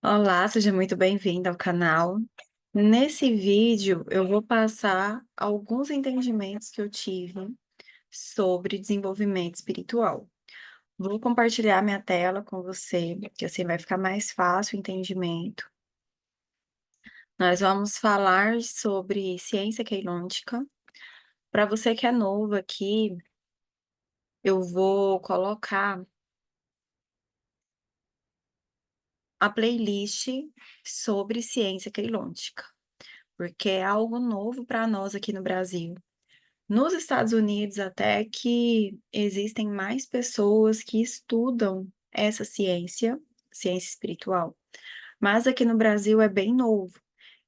Olá, seja muito bem-vindo ao canal. Nesse vídeo, eu vou passar alguns entendimentos que eu tive sobre desenvolvimento espiritual. Vou compartilhar minha tela com você, que assim vai ficar mais fácil o entendimento. Nós vamos falar sobre ciência queilôntica. Para você que é novo aqui, eu vou colocar a playlist sobre ciência queilôntica, porque é algo novo para nós aqui no Brasil. Nos Estados Unidos, até que existem mais pessoas que estudam essa ciência, ciência espiritual, mas aqui no Brasil é bem novo,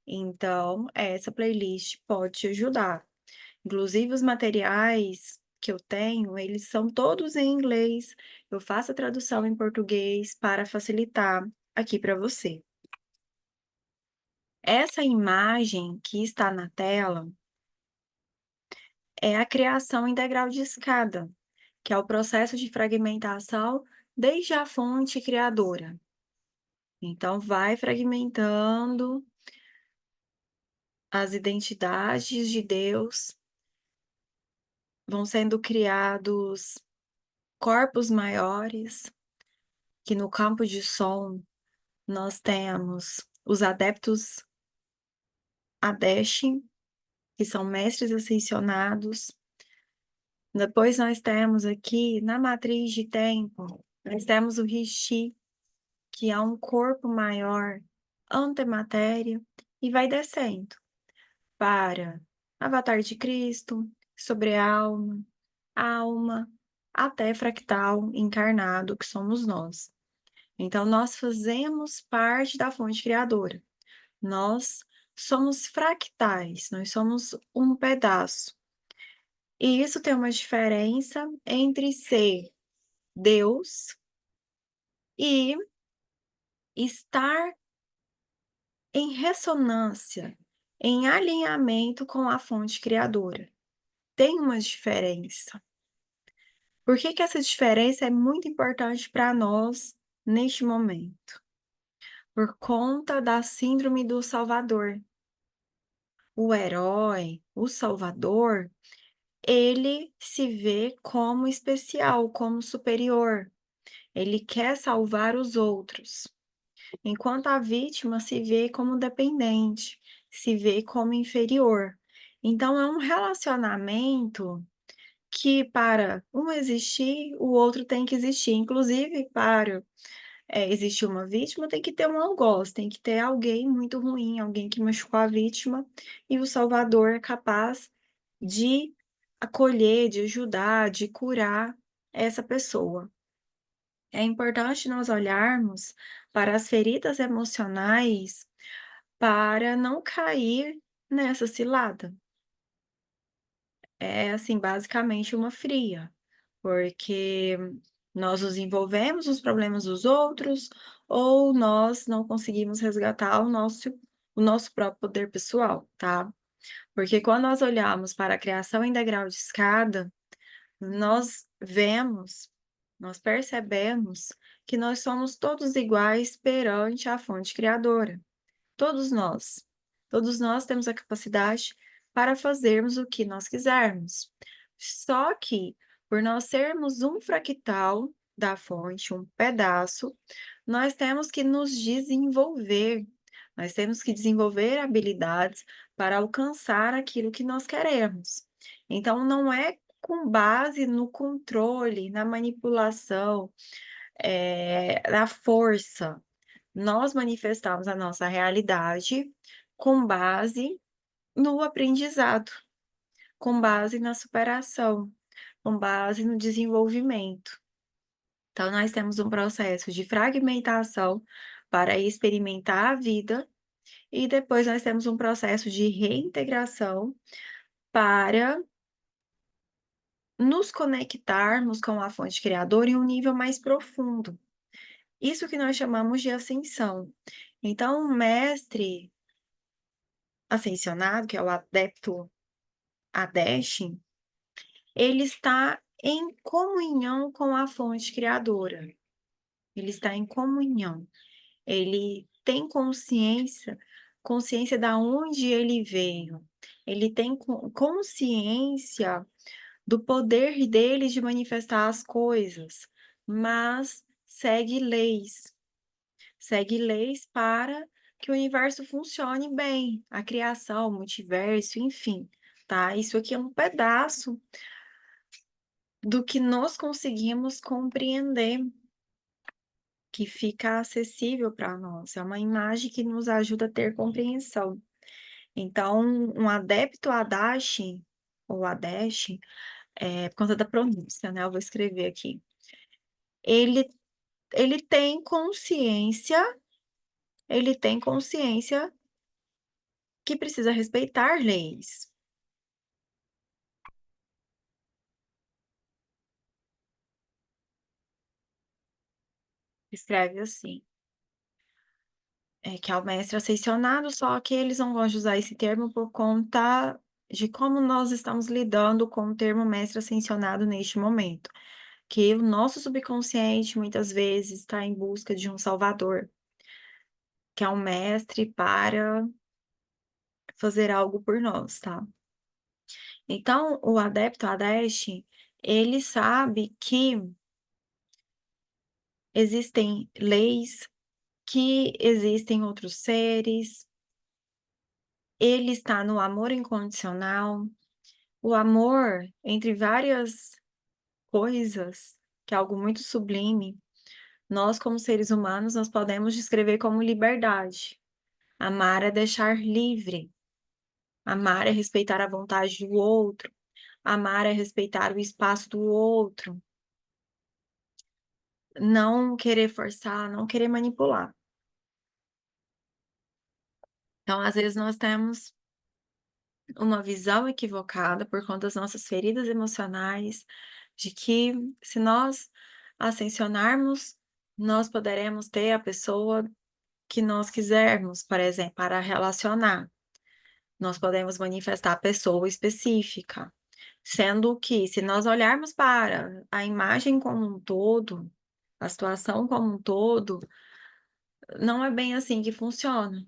então essa playlist pode te ajudar. Inclusive, os materiais que eu tenho, eles são todos em inglês, eu faço a tradução em português para facilitar aqui para você. Essa imagem que está na tela é a criação integral de escada, que é o processo de fragmentação desde a fonte criadora. Então, vai fragmentando as identidades de Deus, vão sendo criados corpos maiores, que no campo de som nós temos os adeptos Adesh, que são mestres ascensionados. Depois nós temos aqui, na matriz de tempo, nós temos o Rishi, que é um corpo maior, antimatéria, e vai descendo para Avatar de Cristo, sobre-alma, alma, até fractal encarnado, que somos nós. Então, nós fazemos parte da fonte criadora. Nós somos fractais, nós somos um pedaço. E isso tem uma diferença entre ser Deus e estar em ressonância, em alinhamento com a fonte criadora. Tem uma diferença. Por que que essa diferença é muito importante para nós neste momento? Por conta da síndrome do Salvador. O herói, o salvador, ele se vê como especial, como superior. Ele quer salvar os outros. Enquanto a vítima se vê como dependente, se vê como inferior. Então, é um relacionamento que, para um existir, o outro tem que existir. Inclusive, para existir uma vítima, tem que ter um algoz, tem que ter alguém muito ruim, alguém que machucou a vítima, e o salvador é capaz de acolher, de ajudar, de curar essa pessoa. É importante nós olharmos para as feridas emocionais para não cair nessa cilada. É, assim, basicamente uma fria, porque nós nos envolvemos nos problemas dos outros ou nós não conseguimos resgatar o nosso próprio poder pessoal, tá? Porque quando nós olhamos para a criação em degrau de escada, nós vemos, nós percebemos que nós somos todos iguais perante a fonte criadora. Todos nós. Todos nós temos a capacidade para fazermos o que nós quisermos. Só que, por nós sermos um fractal da fonte, um pedaço, nós temos que nos desenvolver. Nós temos que desenvolver habilidades para alcançar aquilo que nós queremos. Então, não é com base no controle, na manipulação, na força. Nós manifestamos a nossa realidade com base no aprendizado, com base na superação, com base no desenvolvimento. Então, nós temos um processo de fragmentação para experimentar a vida, e depois nós temos um processo de reintegração para nos conectarmos com a fonte criadora em um nível mais profundo. Isso que nós chamamos de ascensão. Então, o mestre ascensionado, que é o adepto Adesh, ele está em comunhão com a fonte criadora. Ele está em comunhão. Ele tem consciência da onde ele veio. Ele tem consciência do poder dele de manifestar as coisas, mas segue leis para que o universo funcione bem, a criação, o multiverso, enfim, tá? Isso aqui é um pedaço do que nós conseguimos compreender, que fica acessível para nós. É uma imagem que nos ajuda a ter compreensão. Então, um adepto Adachi, ou Adeshi, por conta da pronúncia, né? Eu vou escrever aqui. Ele, ele tem consciência, ele tem consciência que precisa respeitar leis. Escreve assim. Que é o mestre ascensionado, só que eles não gostam de usar esse termo por conta de como nós estamos lidando com o termo mestre ascensionado neste momento. Que o nosso subconsciente muitas vezes está em busca de um salvador, que é um mestre para fazer algo por nós, tá? Então, o adepto Adesh, ele sabe que existem leis, que existem outros seres, ele está no amor incondicional. O amor, entre várias coisas, que é algo muito sublime, nós, como seres humanos, nós podemos descrever como liberdade. Amar é deixar livre. Amar é respeitar a vontade do outro. Amar é respeitar o espaço do outro. Não querer forçar, não querer manipular. Então, às vezes, nós temos uma visão equivocada por conta das nossas feridas emocionais, de que se nós ascensionarmos, nós poderemos ter a pessoa que nós quisermos, por exemplo, para relacionar. Nós podemos manifestar a pessoa específica, sendo que, se nós olharmos para a imagem como um todo, a situação como um todo, não é bem assim que funciona.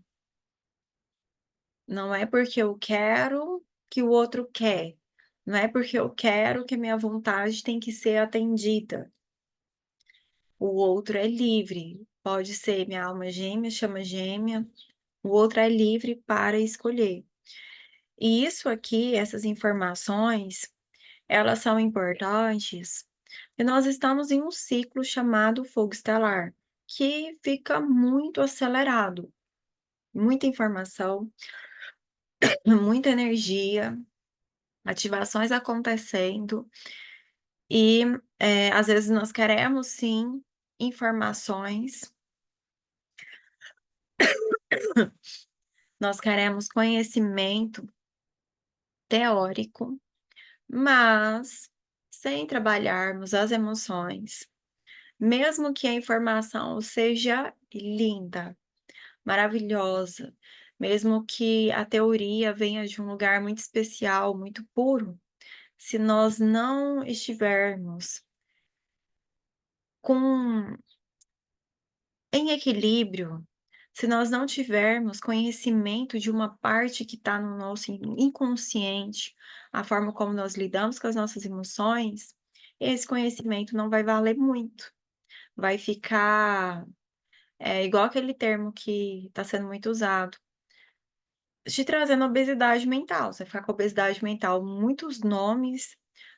Não é porque eu quero que o outro quer. Não é porque eu quero que minha vontade tem que ser atendida. O outro é livre. Pode ser minha alma gêmea, chama gêmea. O outro é livre para escolher. E isso aqui, essas informações, elas são importantes, porque nós estamos em um ciclo chamado fogo estelar, que fica muito acelerado. Muita informação, muita energia, ativações acontecendo, e às vezes nós queremos sim informações, nós queremos conhecimento teórico, mas sem trabalharmos as emoções, mesmo que a informação seja linda, maravilhosa, mesmo que a teoria venha de um lugar muito especial, muito puro, se nós não estivermos com em equilíbrio, se nós não tivermos conhecimento de uma parte que está no nosso inconsciente, a forma como nós lidamos com as nossas emoções, esse conhecimento não vai valer muito. Vai ficar igual aquele termo que está sendo muito usado, te trazendo obesidade mental. Você vai ficar com obesidade mental, muitos nomes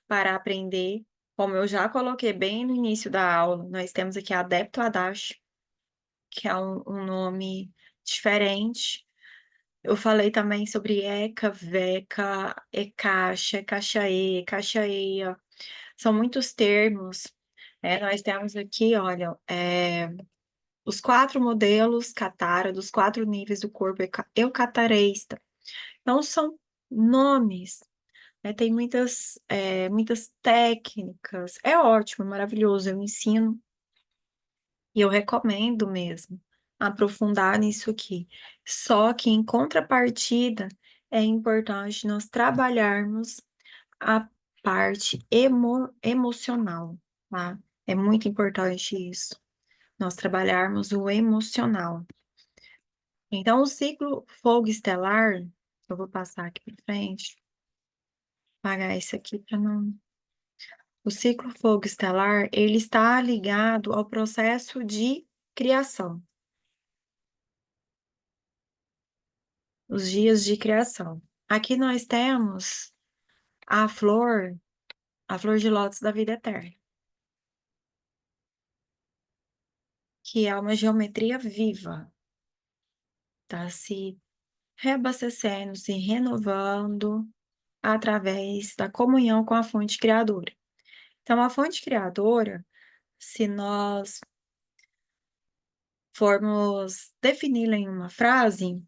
para aprender. Como eu já coloquei bem no início da aula, nós temos aqui Adepto Adachi, que é um nome diferente. Eu falei também sobre ECA, VECA, ECAXA, ECAXAE, ECAXAEA. São muitos termos. Nós temos aqui, olha, os 4 modelos Katara, dos 4 níveis do corpo eucatareista. Então, são nomes, né? Tem muitas técnicas. É ótimo, maravilhoso, eu ensino. E eu recomendo mesmo aprofundar nisso aqui. Só que, em contrapartida, é importante nós trabalharmos a parte emocional, tá? É muito importante isso, nós trabalharmos o emocional. Então, o ciclo fogo estelar, eu vou passar aqui para frente, apagar isso aqui para não. O ciclo fogo estelar, ele está ligado ao processo de criação, os dias de criação. Aqui nós temos a flor de lótus da vida eterna, que é uma geometria viva, tá se reabastecendo, se renovando através da comunhão com a fonte criadora. Então, a fonte criadora, se nós formos defini-la em uma frase,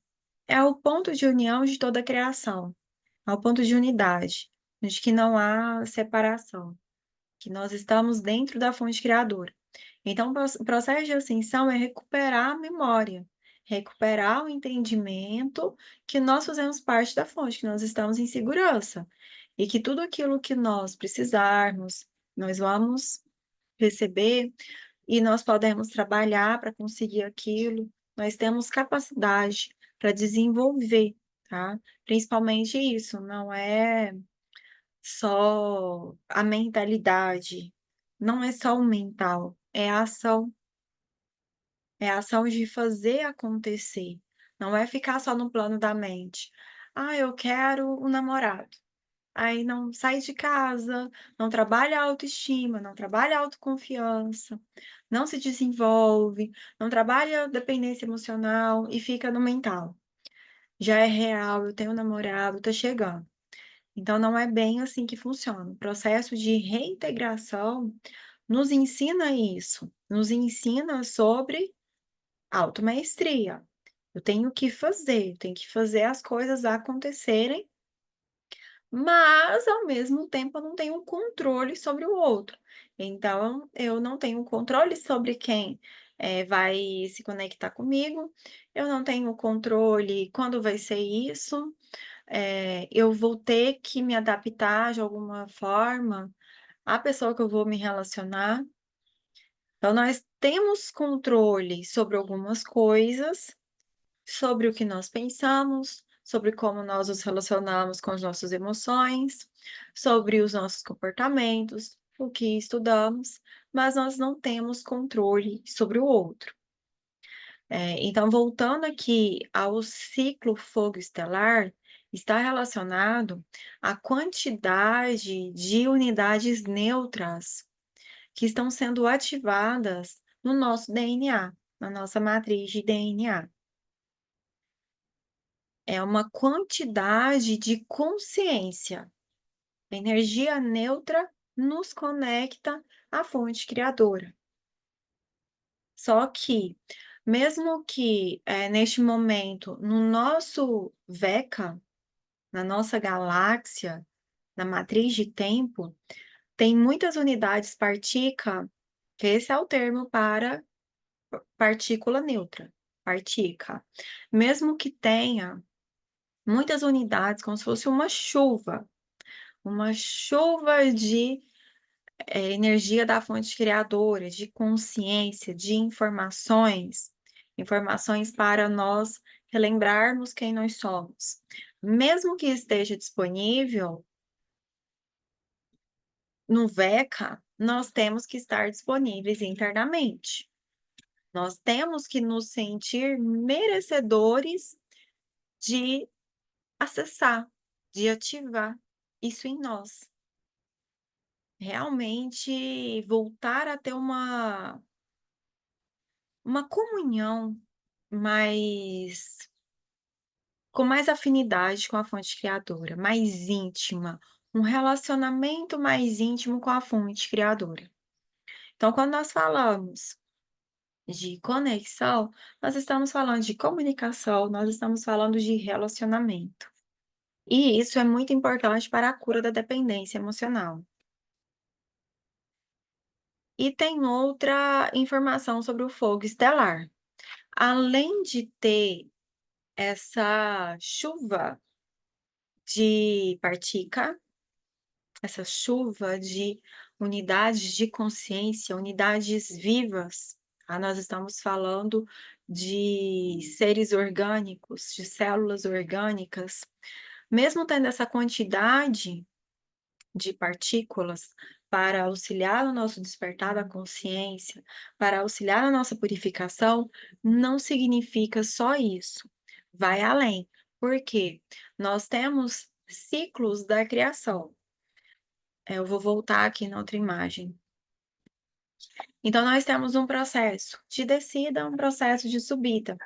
é o ponto de união de toda a criação, é o ponto de unidade, de que não há separação, que nós estamos dentro da fonte criadora. Então, o processo de ascensão é recuperar a memória, recuperar o entendimento que nós fazemos parte da fonte, que nós estamos em segurança, e que tudo aquilo que nós precisarmos, nós vamos receber e nós podemos trabalhar para conseguir aquilo, nós temos capacidade para desenvolver, tá? Principalmente isso, não é só a mentalidade, não é só o mental, é a ação de fazer acontecer, não é ficar só no plano da mente. Ah, eu quero um namorado. Aí não sai de casa, não trabalha a autoestima, não trabalha a autoconfiança, não se desenvolve, não trabalha a dependência emocional e fica no mental. Já é real, eu tenho um namorado, tá chegando. Então não é bem assim que funciona. O processo de reintegração nos ensina isso, nos ensina sobre automaestria. Eu tenho que fazer as coisas acontecerem, mas ao mesmo tempo eu não tenho controle sobre o outro. Então, eu não tenho controle sobre quem vai se conectar comigo, eu não tenho controle quando vai ser isso, eu vou ter que me adaptar de alguma forma à pessoa que eu vou me relacionar. Então, nós temos controle sobre algumas coisas, sobre o que nós pensamos, sobre como nós nos relacionamos com as nossas emoções, sobre os nossos comportamentos, o que estudamos, mas nós não temos controle sobre o outro. Então, voltando aqui ao ciclo fogo estelar, está relacionado à quantidade de unidades neutras que estão sendo ativadas no nosso DNA, na nossa matriz de DNA. É uma quantidade de consciência. A energia neutra nos conecta à fonte criadora. Só que, mesmo que neste momento, no nosso VECA, na nossa galáxia, na matriz de tempo, tem muitas unidades partícula, que esse é o termo para partícula neutra, partícula. Mesmo que tenha muitas unidades, como se fosse uma chuva de energia da fonte criadora, de consciência, de informações, informações para nós relembrarmos quem nós somos. Mesmo que esteja disponível no VECA, nós temos que estar disponíveis internamente. Nós temos que nos sentir merecedores de acessar, de ativar isso em nós. Realmente voltar a ter uma comunhão mais com mais afinidade com a fonte criadora, mais íntima, um relacionamento mais íntimo com a fonte criadora. Então, quando nós falamos de conexão, nós estamos falando de comunicação, nós estamos falando de relacionamento. E isso é muito importante para a cura da dependência emocional. E tem outra informação sobre o fogo estelar. Além de ter essa chuva de partícula, essa chuva de unidades de consciência, unidades vivas, tá? Nós estamos falando de seres orgânicos, de células orgânicas. Mesmo tendo essa quantidade de partículas para auxiliar no nosso despertar da consciência, para auxiliar na nossa purificação, não significa só isso. Vai além. Por quê? Nós temos ciclos da criação. Eu vou voltar aqui na outra imagem. Então, nós temos um processo de descida, um processo de subida.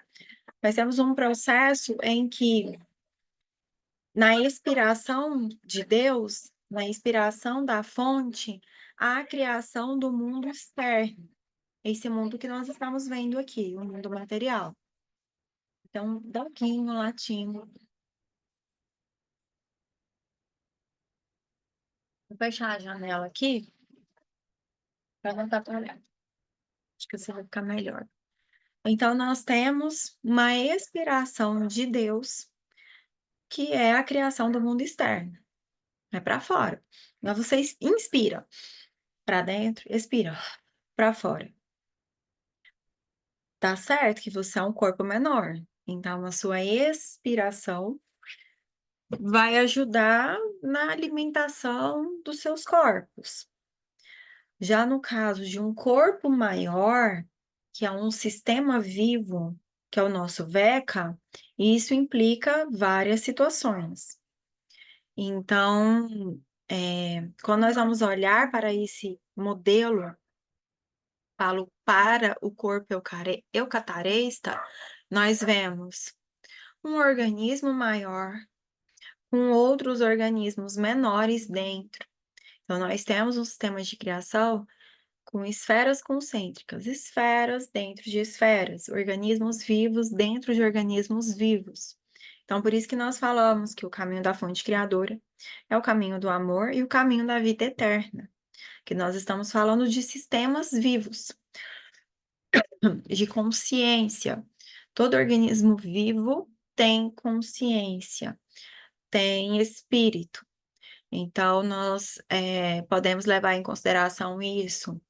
Nós temos um processo em que, na expiração de Deus, na expiração da fonte, há a criação do mundo externo. Esse mundo que nós estamos vendo aqui, o mundo material. Então, doguinho latindo. Vou fechar a janela aqui para não atrapalhar. Acho que assim vai ficar melhor. Então, nós temos uma expiração de Deus, que é a criação do mundo externo. É para fora. Então, você inspira para dentro, expira para fora. Tá certo que você é um corpo menor. Então, a sua expiração vai ajudar na alimentação dos seus corpos. Já no caso de um corpo maior, que é um sistema vivo, que é o nosso VECA, isso implica várias situações. Então, quando nós vamos olhar para esse modelo, falo para o corpo eucatarista, nós vemos um organismo maior com outros organismos menores dentro. Então, nós temos um sistema de criação com esferas concêntricas, esferas dentro de esferas, organismos vivos dentro de organismos vivos. Então, por isso que nós falamos que o caminho da fonte criadora é o caminho do amor e o caminho da vida eterna, que nós estamos falando de sistemas vivos, de consciência. Todo organismo vivo tem consciência, tem espírito. Então, nós podemos levar em consideração isso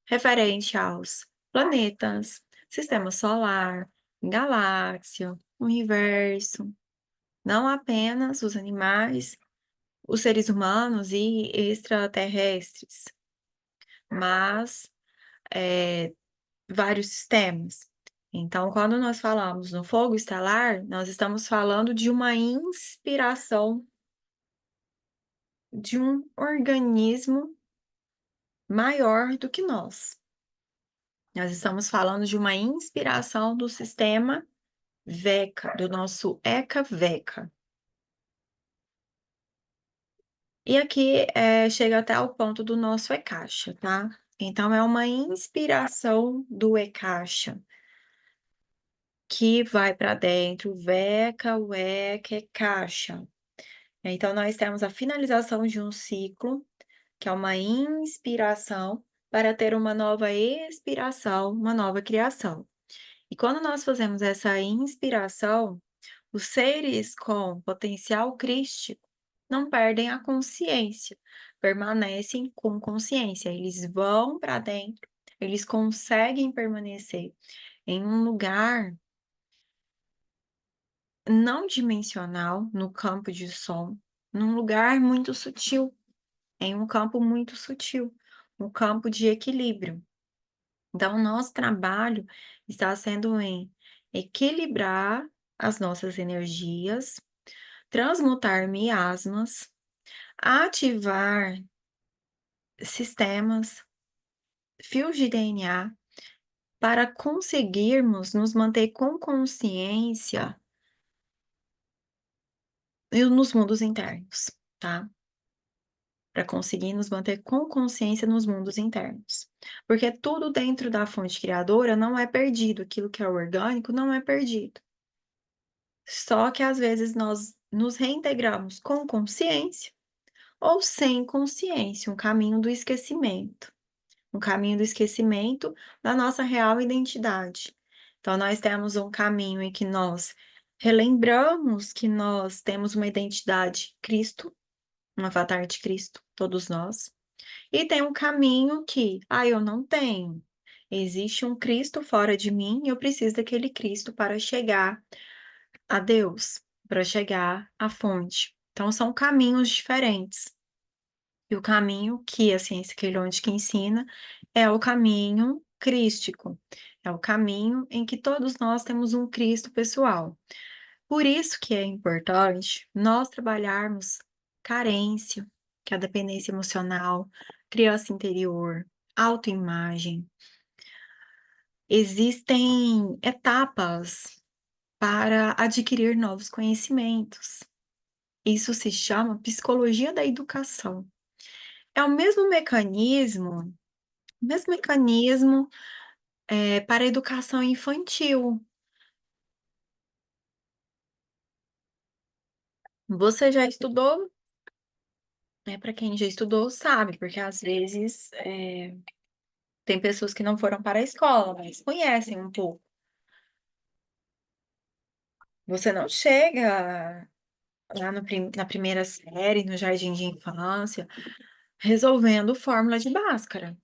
referente aos planetas, sistema solar, galáxia, universo, não apenas os animais, os seres humanos e extraterrestres, mas vários sistemas. Então, quando nós falamos no fogo estelar, nós estamos falando de uma inspiração de um organismo maior do que nós. Nós estamos falando de uma inspiração do sistema VECA, do nosso ECA-VECA. E aqui chega até o ponto do nosso ECAXA, tá? Então, é uma inspiração do ECAXA que vai para dentro, VECA, o ECA, ECAXA. Então, nós temos a finalização de um ciclo, que é uma inspiração, para ter uma nova expiração, uma nova criação. E quando nós fazemos essa inspiração, os seres com potencial crístico não perdem a consciência, permanecem com consciência, eles vão para dentro, eles conseguem permanecer em um lugar não dimensional, no campo de som, num lugar muito sutil, em um campo muito sutil, um campo de equilíbrio. Então, o nosso trabalho está sendo em equilibrar as nossas energias, transmutar miasmas, ativar sistemas, fios de DNA, para conseguirmos nos manter com consciência nos mundos internos, tá? Para conseguir nos manter com consciência nos mundos internos. Porque tudo dentro da fonte criadora não é perdido, aquilo que é orgânico não é perdido. Só que às vezes nós nos reintegramos com consciência ou sem consciência, um caminho do esquecimento. Um caminho do esquecimento da nossa real identidade. Então, nós temos um caminho em que nós relembramos que nós temos uma identidade Cristo, um avatar de Cristo, todos nós. E tem um caminho que, eu não tenho. Existe um Cristo fora de mim e eu preciso daquele Cristo para chegar a Deus, para chegar à fonte. Então são caminhos diferentes. E o caminho que a ciência queilônica ensina é o caminho crístico, é o caminho em que todos nós temos um Cristo pessoal. Por isso que é importante nós trabalharmos carência, que é a dependência emocional, criança interior, autoimagem. Existem etapas para adquirir novos conhecimentos. Isso se chama psicologia da educação. É o mesmo mecanismo, para a educação infantil. Você já estudou? Para quem já estudou sabe, porque às vezes, tem pessoas que não foram para a escola, mas conhecem um pouco. Você não chega lá na primeira série, no jardim de infância, resolvendo fórmula de Bhaskara.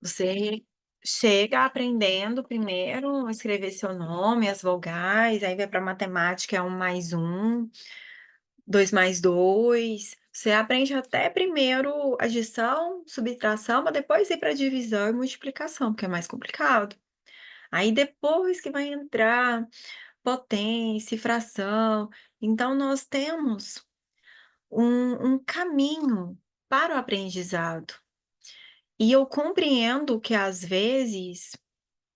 Você chega aprendendo primeiro a escrever seu nome, as vogais, aí vai para matemática, é 1 mais 1, 2 mais 2. Você aprende até primeiro adição, subtração, para depois ir para divisão e multiplicação, porque é mais complicado. Aí depois que vai entrar potência e fração. Então nós temos um caminho para o aprendizado. E eu compreendo que às vezes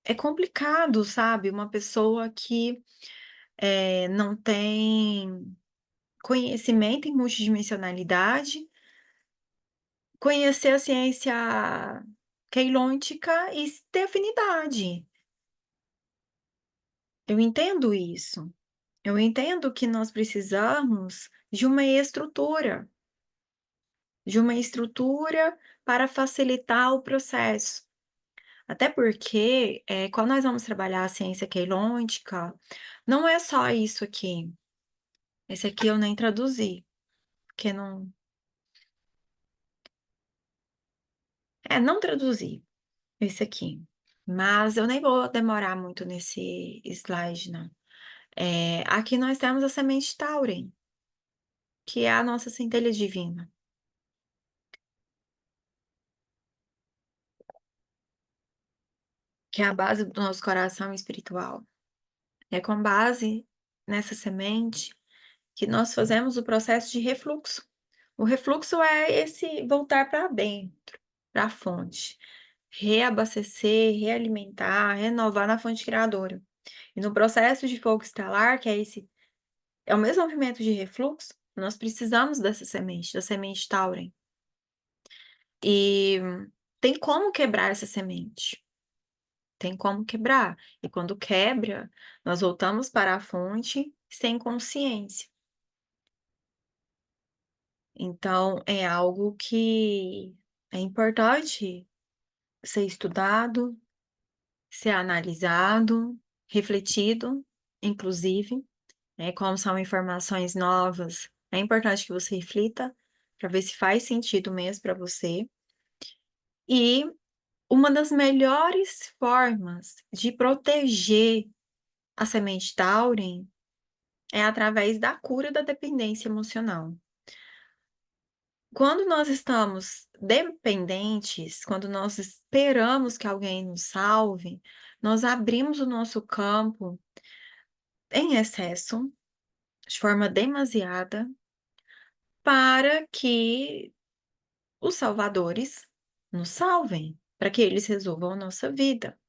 é complicado, sabe, uma pessoa que, não tem conhecimento em multidimensionalidade, conhecer a ciência queilôntica e ter afinidade. Eu entendo isso. Eu entendo que nós precisamos de uma estrutura para facilitar o processo. Até porque, quando nós vamos trabalhar a ciência queilôntica, não é só isso aqui. Esse aqui eu nem traduzi, porque não traduzi esse aqui, mas eu nem vou demorar muito nesse slide não. Aqui nós temos a semente Tauren, que é a nossa centelha divina, que é a base do nosso coração espiritual. É com base nessa semente que nós fazemos o processo de refluxo. O refluxo é esse voltar para dentro, para a fonte, reabastecer, realimentar, renovar na fonte criadora. E no processo de fogo estelar, que é o mesmo movimento de refluxo, nós precisamos dessa semente, da semente Tauren. E tem como quebrar essa semente. Tem como quebrar. E quando quebra, nós voltamos para a fonte sem consciência. Então, é algo que é importante ser estudado, ser analisado, refletido, inclusive, né? Como são informações novas, é importante que você reflita para ver se faz sentido mesmo para você. E uma das melhores formas de proteger a semente Tauren é através da cura da dependência emocional. Quando nós estamos dependentes, quando nós esperamos que alguém nos salve, nós abrimos o nosso campo em excesso, de forma demasiada, para que os salvadores nos salvem, para que eles resolvam a nossa vida.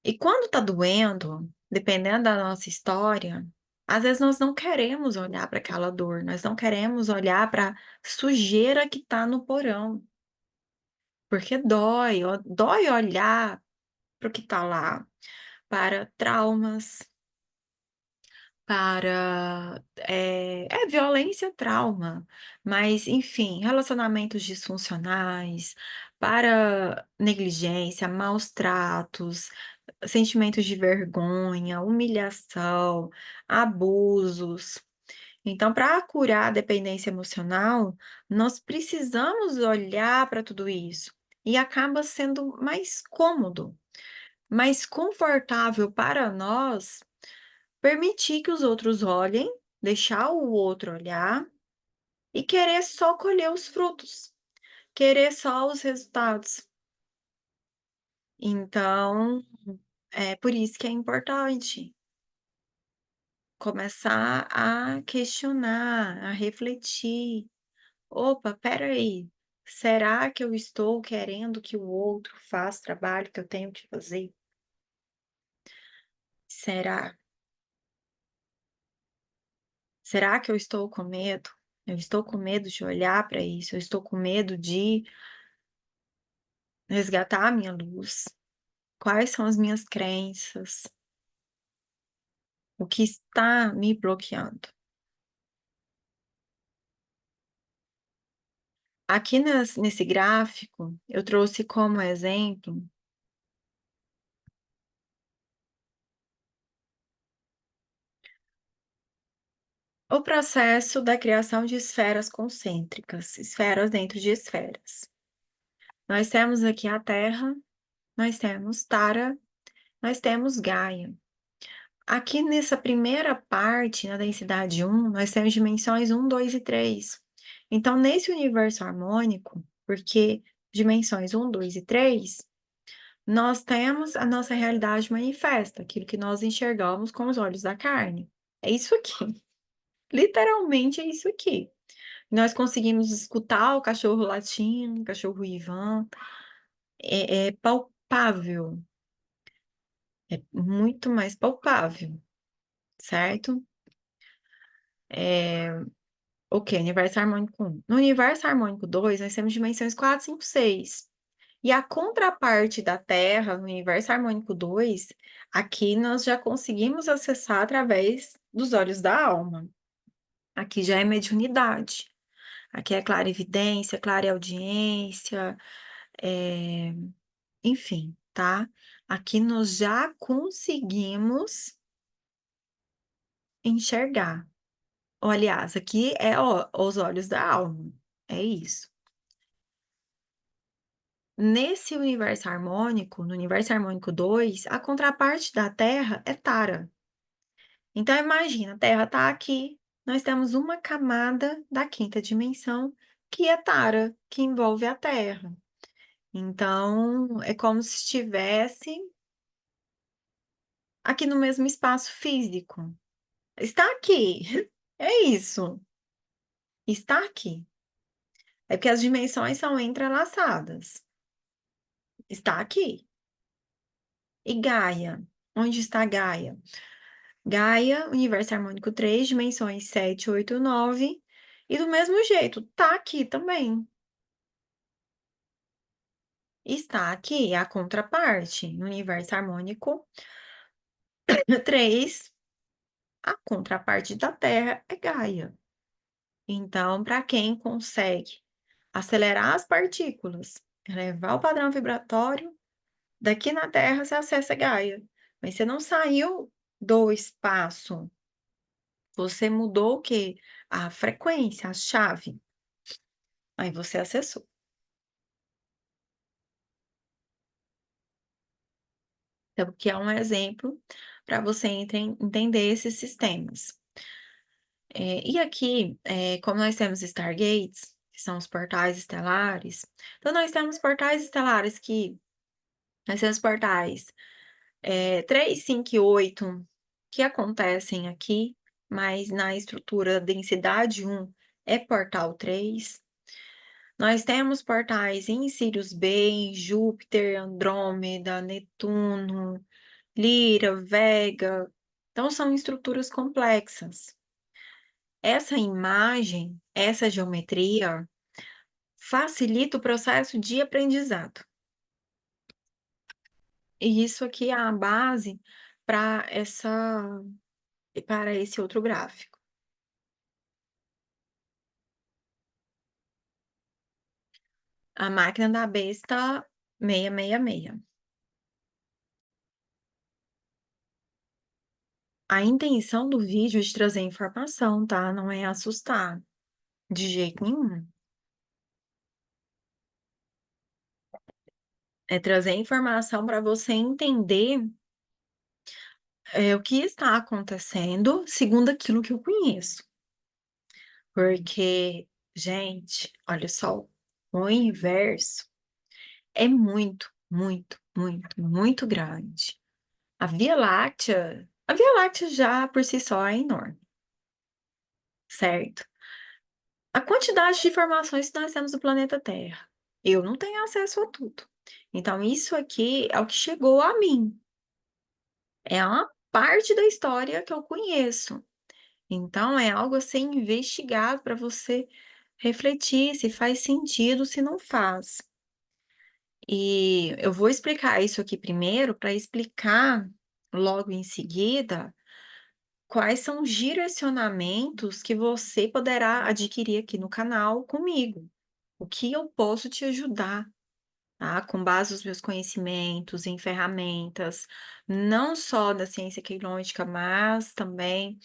E quando tá doendo, dependendo da nossa história, às vezes nós não queremos olhar para aquela dor, nós não queremos olhar para sujeira que tá no porão, porque dói olhar para o que tá lá, para traumas, para violência, trauma, mas enfim, relacionamentos disfuncionais, para negligência, maus tratos, sentimentos de vergonha, humilhação, abusos. Então, para curar a dependência emocional, nós precisamos olhar para tudo isso. e acaba sendo mais cômodo, mais confortável para nós permitir que os outros olhem, deixar o outro olhar e querer só colher os frutos, querer só os resultados. Então, é por isso que é importante começar a questionar, a refletir. Opa, espera aí, será que eu estou querendo que o outro faça o trabalho que eu tenho que fazer? Será? Será que eu estou com medo? Eu estou com medo de olhar para isso, eu estou com medo de resgatar a minha luz. Quais são as minhas crenças? O que está me bloqueando? Aqui nesse gráfico, eu trouxe como exemplo o processo da criação de esferas concêntricas, esferas dentro de esferas. Nós temos aqui a Terra, nós temos Tara, nós temos Gaia. Aqui nessa primeira parte, na densidade 1, nós temos dimensões 1, 2 e 3. Então, nesse universo harmônico, porque dimensões 1, 2 e 3, nós temos a nossa realidade manifesta, aquilo que nós enxergamos com os olhos da carne. É isso aqui. Literalmente é isso aqui. Nós conseguimos escutar o cachorro latindo, o cachorro uivando. É palpável, é muito mais palpável, certo? Ok, universo harmônico 1. No universo harmônico 2, nós temos dimensões 4, 5, 6. E a contraparte da Terra, no universo harmônico 2, aqui nós já conseguimos acessar através dos olhos da alma. Aqui já é mediunidade. Aqui é clarividência, clareaudiência, é... enfim, tá? Aqui nós já conseguimos enxergar. Ou, aliás, aqui é os olhos da alma. É isso. Nesse universo harmônico, no universo harmônico 2, a contraparte da Terra é Tara. Então, imagina, a Terra está aqui, nós temos uma camada da quinta dimensão, que é Tara, que envolve a Terra. Então, é como se estivesse aqui no mesmo espaço físico. Está aqui, é isso, está aqui. É porque as dimensões são entrelaçadas. Está aqui. E Gaia? Onde está Gaia? Gaia, universo harmônico 3, dimensões 7, 8, 9. E do mesmo jeito, tá aqui também. Está aqui a contraparte. No universo harmônico 3, a contraparte da Terra é Gaia. Então, para quem consegue acelerar as partículas, elevar o padrão vibratório, daqui na Terra você acessa Gaia. Mas você não saiu do espaço. Você mudou o quê? A frequência, a chave. Aí você acessou. Então, que é um exemplo para você entender esses sistemas. E aqui, como nós temos Stargates, que são os portais estelares, então nós temos portais estelares nós temos portais 3, 5 e 8, que acontecem aqui, mas na estrutura densidade 1 é portal 3. Nós temos portais em Sirius B, em Júpiter, Andrômeda, Netuno, Lira, Vega. Então, são estruturas complexas. Essa imagem, essa geometria, facilita o processo de aprendizado. E isso aqui é a base para para esse outro gráfico. A máquina da besta 666. A intenção do vídeo é de trazer informação, tá? Não é assustar, de jeito nenhum. É trazer informação para você entender o que está acontecendo segundo aquilo que eu conheço. Porque, gente, olha só, o universo é muito, muito, muito, muito grande. A Via Láctea já por si só é enorme, certo? A quantidade de informações que nós temos no planeta Terra, eu não tenho acesso a tudo. Então, isso aqui é o que chegou a mim. É uma parte da história que eu conheço. Então, é algo a ser investigado para você refletir se faz sentido, se não faz. E eu vou explicar isso aqui primeiro, para explicar logo em seguida quais são os direcionamentos que você poderá adquirir aqui no canal comigo. O que eu posso te ajudar, tá? Com base nos meus conhecimentos em ferramentas, não só da ciência queirônica, mas também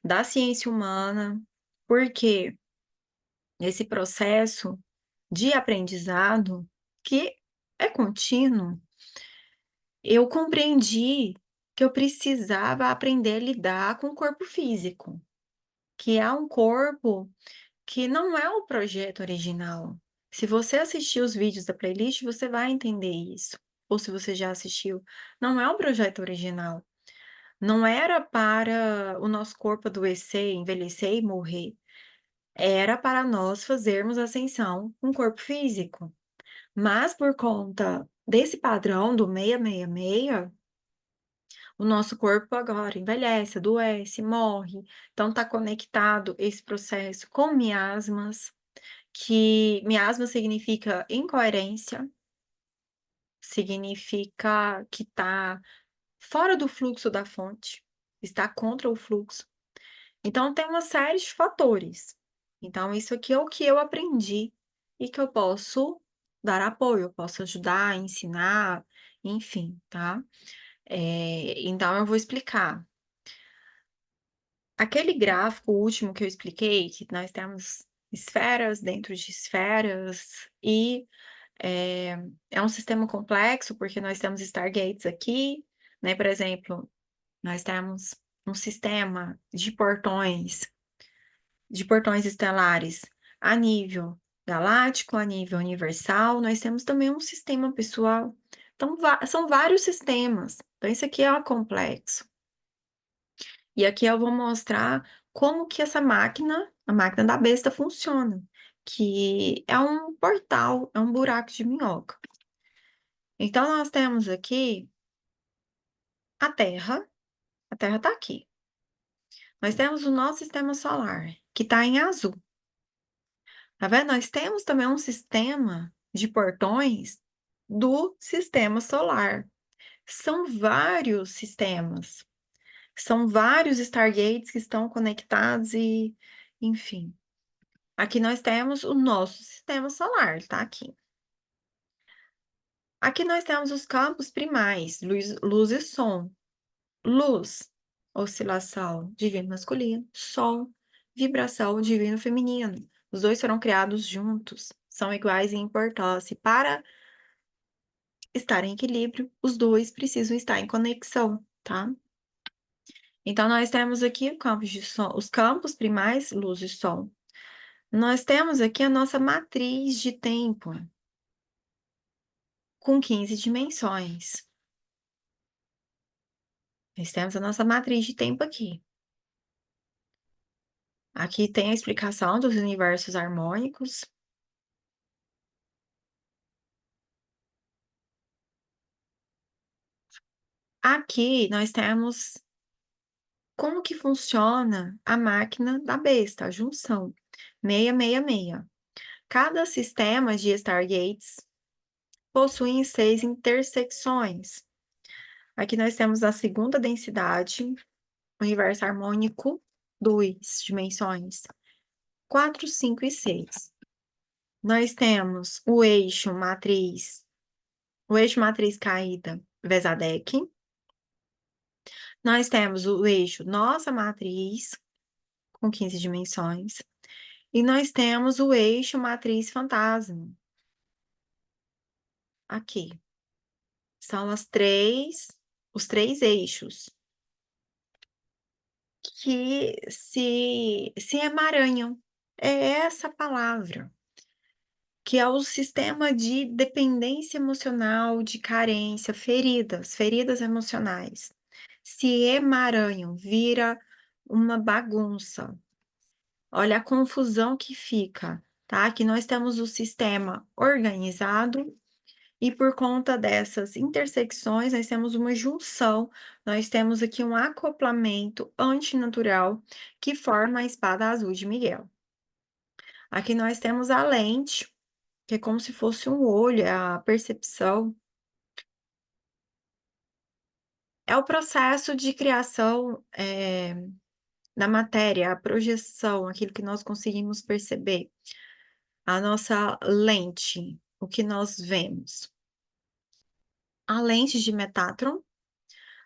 da ciência humana, porque esse processo de aprendizado, que é contínuo, eu compreendi que eu precisava aprender a lidar com o corpo físico, que é um corpo que não é o projeto original. Se você assistir os vídeos da playlist, você vai entender isso. Ou se você já assistiu, não é o projeto original. Não era para o nosso corpo adoecer, envelhecer e morrer. Era para nós fazermos ascensão com o corpo físico. Mas por conta desse padrão do 666, o nosso corpo agora envelhece, adoece, morre. Então está conectado esse processo com miasmas, que miasma significa incoerência, significa que está fora do fluxo da fonte, está contra o fluxo. Então tem uma série de fatores. Então isso aqui é o que eu aprendi e que eu posso dar apoio, eu posso ajudar, ensinar, enfim, tá? Então eu vou explicar. Aquele gráfico último que eu expliquei, que nós temos esferas dentro de esferas e é um sistema complexo, porque nós temos Stargates aqui, né? Por exemplo, nós temos um sistema de portões estelares a nível galáctico, a nível universal, nós temos também um sistema pessoal. Então, são vários sistemas. Então, isso aqui é complexo. E aqui eu vou mostrar como que essa máquina, a máquina da besta, funciona, que é um portal, é um buraco de minhoca. Então, nós temos aqui a Terra está aqui. Nós temos o nosso sistema solar, que está em azul. Tá vendo? Nós temos também um sistema de portões do sistema solar. São vários sistemas. São vários Stargates que estão conectados e, enfim. Aqui nós temos o nosso sistema solar, tá aqui. Aqui nós temos os campos primais, luz e som. Luz, oscilação divino masculino, som, vibração divino feminino. Os dois foram criados juntos, são iguais em importância. Para estar em equilíbrio, os dois precisam estar em conexão, tá? Então, nós temos aqui os campos primais, luz e som. Nós temos aqui a nossa matriz de tempo, com 15 dimensões. Nós temos a nossa matriz de tempo aqui. Aqui tem a explicação dos universos harmônicos. Aqui nós temos como que funciona a máquina da besta, a junção 666. Cada sistema de Stargates possui 6 intersecções. Aqui nós temos a segunda densidade, universo harmônico, 2 dimensões, 4, 5 e 6. Nós temos o eixo matriz caída, Vezadec. Nós temos o eixo nossa matriz, com 15 dimensões. E nós temos o eixo matriz fantasma, aqui. são os três eixos que se emaranham. É essa a palavra, que é o sistema de dependência emocional, de carência, feridas emocionais. Se emaranham, vira uma bagunça. Olha a confusão que fica, tá? Que nós temos o sistema organizado e por conta dessas intersecções, nós temos uma junção, nós temos aqui um acoplamento antinatural que forma a espada azul de Miguel. Aqui nós temos a lente, que é como se fosse um olho, é a percepção. É o processo de criação, da matéria, a projeção, aquilo que nós conseguimos perceber, a nossa lente, o que nós vemos. A lente de Metatron,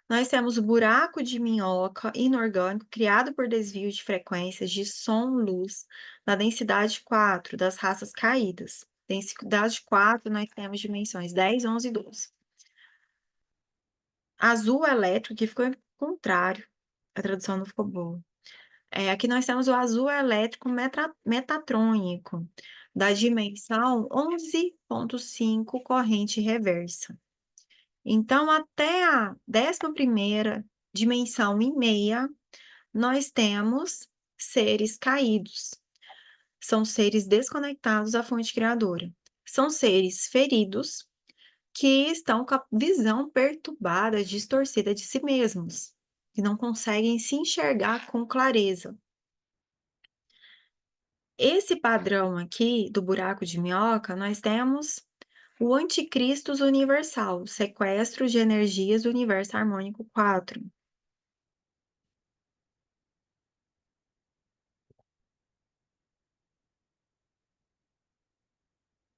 nós temos o buraco de minhoca inorgânico criado por desvio de frequências de som-luz na densidade 4 das raças caídas. Densidade 4, nós temos dimensões 10, 11 e 12. Azul elétrico, que ficou contrário, a tradução não ficou boa. Aqui nós temos o azul elétrico metatrônico, da dimensão 11,5 corrente reversa. Então, até a 11ª dimensão e meia, nós temos seres caídos. São seres desconectados da fonte criadora. São seres feridos que estão com a visão perturbada, distorcida de si mesmos, que não conseguem se enxergar com clareza. Esse padrão aqui do buraco de minhoca, nós temos o anticristo universal, sequestro de energias do universo harmônico 4.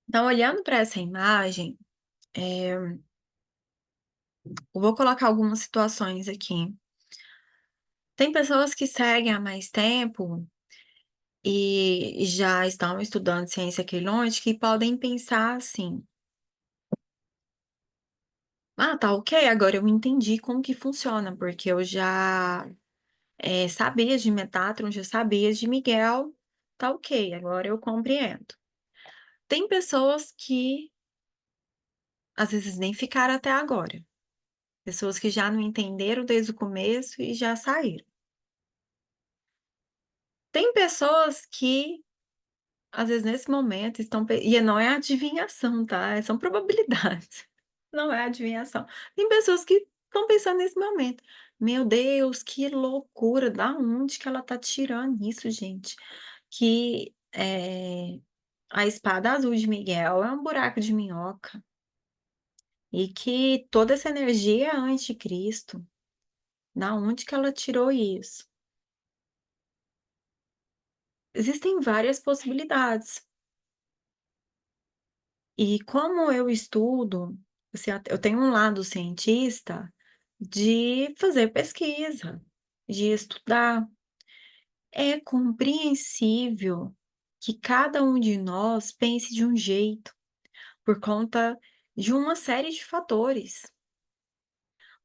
Então, olhando para essa imagem, eu vou colocar algumas situações aqui. Tem pessoas que seguem há mais tempo e já estão estudando ciência quilônica e podem pensar assim: ah, tá ok, agora eu entendi como que funciona, porque eu já sabia de Metatron, já sabia de Miguel, tá ok, agora eu compreendo. Tem pessoas que às vezes nem ficaram até agora, pessoas que já não entenderam desde o começo e já saíram. Tem pessoas que, às vezes, nesse momento estão e não é adivinhação, tá, são probabilidades, não é adivinhação. Tem pessoas que estão pensando nesse momento: "Meu Deus, que loucura, da onde que ela tá tirando isso, gente?" Que, a espada azul de Miguel é um buraco de minhoca, e que toda essa energia é anticristo. Da onde que ela tirou isso? Existem várias possibilidades. E como eu estudo, assim, eu tenho um lado cientista de fazer pesquisa, de estudar. É compreensível que cada um de nós pense de um jeito, por conta de uma série de fatores,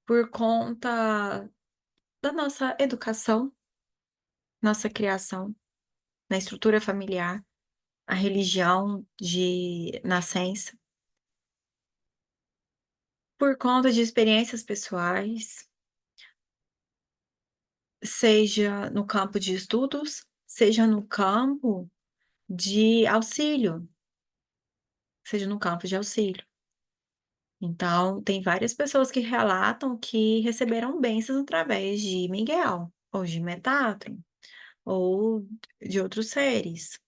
por conta da nossa educação, nossa criação, na estrutura familiar, a religião de nascença, por conta de experiências pessoais, seja no campo de estudos, seja no campo de auxílio, seja no campo de auxílio. Então, tem várias pessoas que relatam que receberam bênçãos através de Miguel, ou de Metatron, ou de outros seres.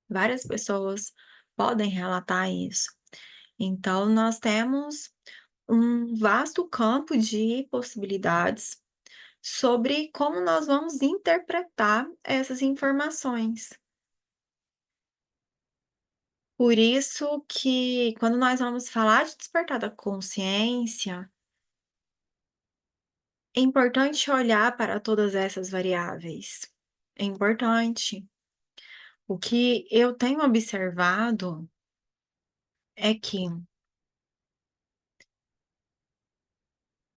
Várias pessoas podem relatar isso. Então, nós temos um vasto campo de possibilidades sobre como nós vamos interpretar essas informações. Por isso que, quando nós vamos falar de despertar da consciência, é importante olhar para todas essas variáveis. É importante. O que eu tenho observado é que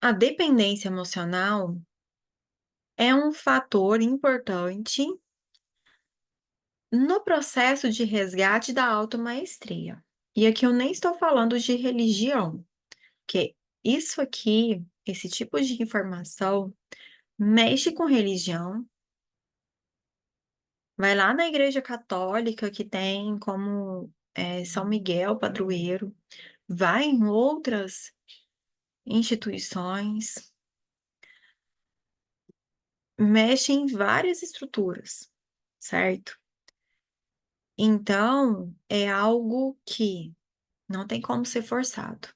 A dependência emocional é um fator importante no processo de resgate da automaestria. E aqui eu nem estou falando de religião, porque isso aqui, esse tipo de informação, mexe com religião. Vai lá na igreja católica, que tem como São Miguel padroeiro, vai em outras instituições, mexe em várias estruturas, certo? Então, é algo que não tem como ser forçado,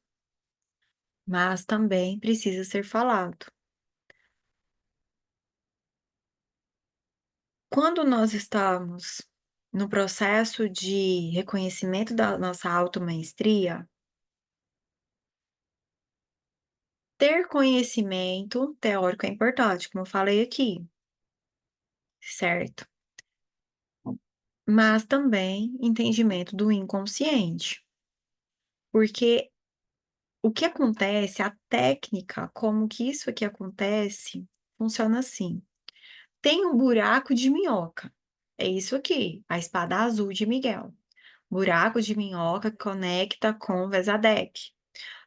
mas também precisa ser falado. Quando nós estamos no processo de reconhecimento da nossa automaestria, ter conhecimento teórico é importante, como eu falei aqui, certo? Mas também entendimento do inconsciente. Porque o que acontece, a técnica, como que isso aqui acontece, funciona assim. Tem um buraco de minhoca. É isso aqui, a espada azul de Miguel. Buraco de minhoca que conecta com o Vezadec,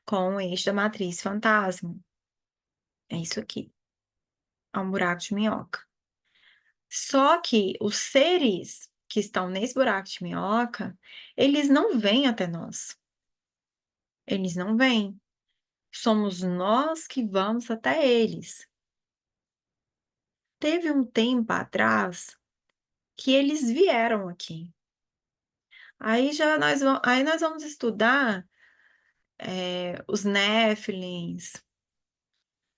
com o eixo da matriz fantasma. É isso aqui. É um buraco de minhoca. Só que os seres que estão nesse buraco de minhoca, eles não vêm até nós. Eles não vêm. Somos nós que vamos até eles. Teve um tempo atrás que eles vieram aqui. Aí nós vamos estudar os Néfilins,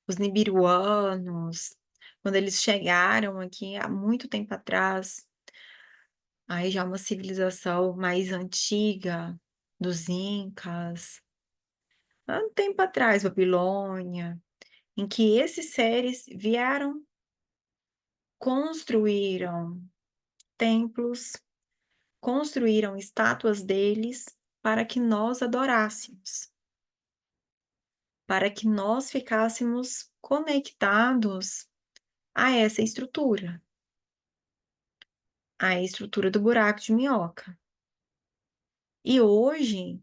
os Nibiruanos, quando eles chegaram aqui há muito tempo atrás. Aí já uma civilização mais antiga, dos Incas, há um tempo atrás, Babilônia, em que esses seres vieram, construíram templos, construíram estátuas deles para que nós adorássemos, para que nós ficássemos conectados a essa estrutura, a estrutura do buraco de minhoca. E hoje,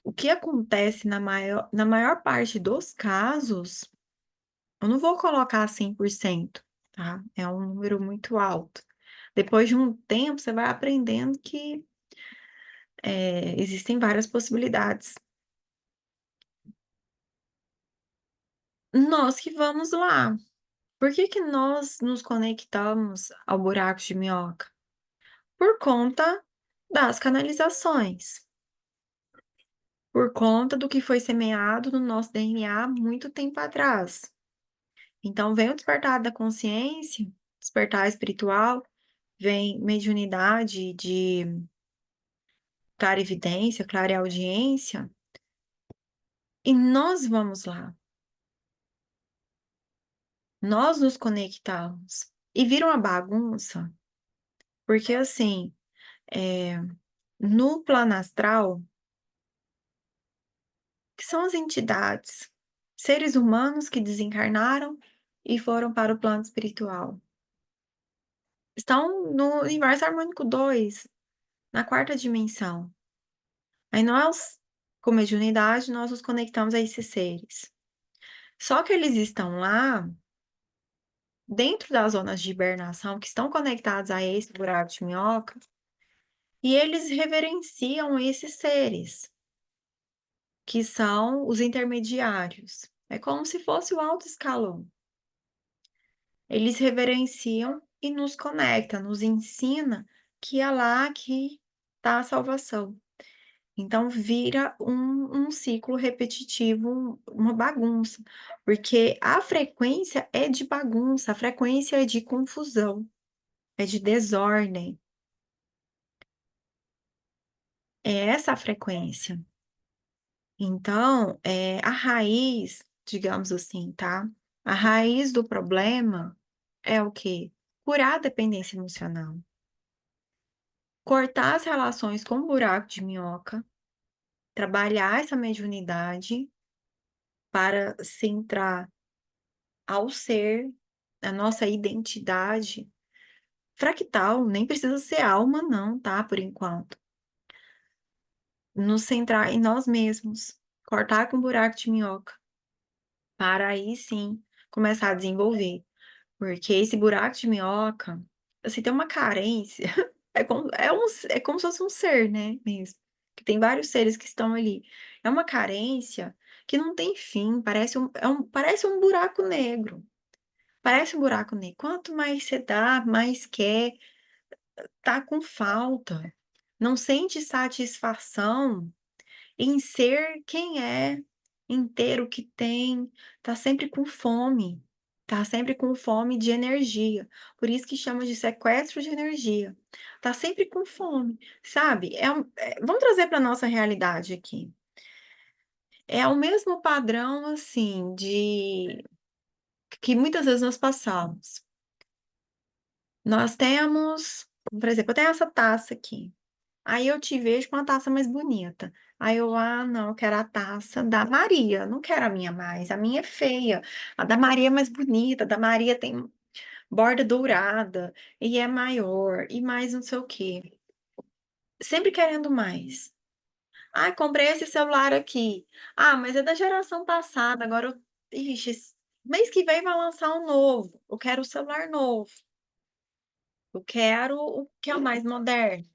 o que acontece na maior parte dos casos, eu não vou colocar 100%, tá? É um número muito alto. Depois de um tempo, você vai aprendendo que existem várias possibilidades. Nós que vamos lá. Por que que nós nos conectamos ao buraco de minhoca? Por conta das canalizações, por conta do que foi semeado no nosso DNA muito tempo atrás. Então, vem o despertar da consciência, despertar espiritual, vem mediunidade de clarividência, clareaudiência, e nós vamos lá. Nós nos conectamos. E vira uma bagunça, porque assim, no plano astral, que são as entidades, seres humanos que desencarnaram e foram para o plano espiritual. Estão no universo harmônico 2, na quarta dimensão. Aí nós, com mediunidade, nós nos conectamos a esses seres. Só que eles estão lá, dentro das zonas de hibernação, que estão conectados a esse buraco de minhoca, e eles reverenciam esses seres, que são os intermediários. É como se fosse o alto escalão. Eles reverenciam e nos conectam, nos ensina que é lá que está a salvação. Então vira um ciclo repetitivo, uma bagunça, porque a frequência é de bagunça, a frequência é de confusão, é de desordem. É essa a frequência. Então, a raiz, digamos assim, tá? A raiz do problema é o quê? Curar a dependência emocional. Cortar as relações com o buraco de minhoca, trabalhar essa mediunidade para centrar ao ser, a nossa identidade fractal, nem precisa ser alma não, tá, por enquanto. Nos centrar em nós mesmos, cortar com buraco de minhoca, para aí sim começar a desenvolver. Porque esse buraco de minhoca, assim, tem uma carência, é como se fosse um ser, né, mesmo, que tem vários seres que estão ali. É uma carência que não tem fim, parece um buraco negro. Parece um buraco negro. Quanto mais você dá, mais quer, tá com falta. Não sente satisfação em ser quem é, em ter o que tem, tá sempre com fome, tá sempre com fome de energia. Por isso que chama de sequestro de energia. Tá sempre com fome, sabe? Vamos trazer para nossa realidade aqui. É o mesmo padrão, assim, de que muitas vezes nós passamos. Nós temos, por exemplo, eu tenho essa taça aqui. Aí eu te vejo com a taça mais bonita. Aí não, eu quero a taça da Maria, não quero a minha mais, a minha é feia. A da Maria é mais bonita, a da Maria tem borda dourada e é maior e mais não sei o quê. Sempre querendo mais. Ah, comprei esse celular aqui. Ah, mas é da geração passada, agora Ixi, mês que vem vai lançar um novo. Eu quero o celular novo. Eu quero o que é o mais moderno.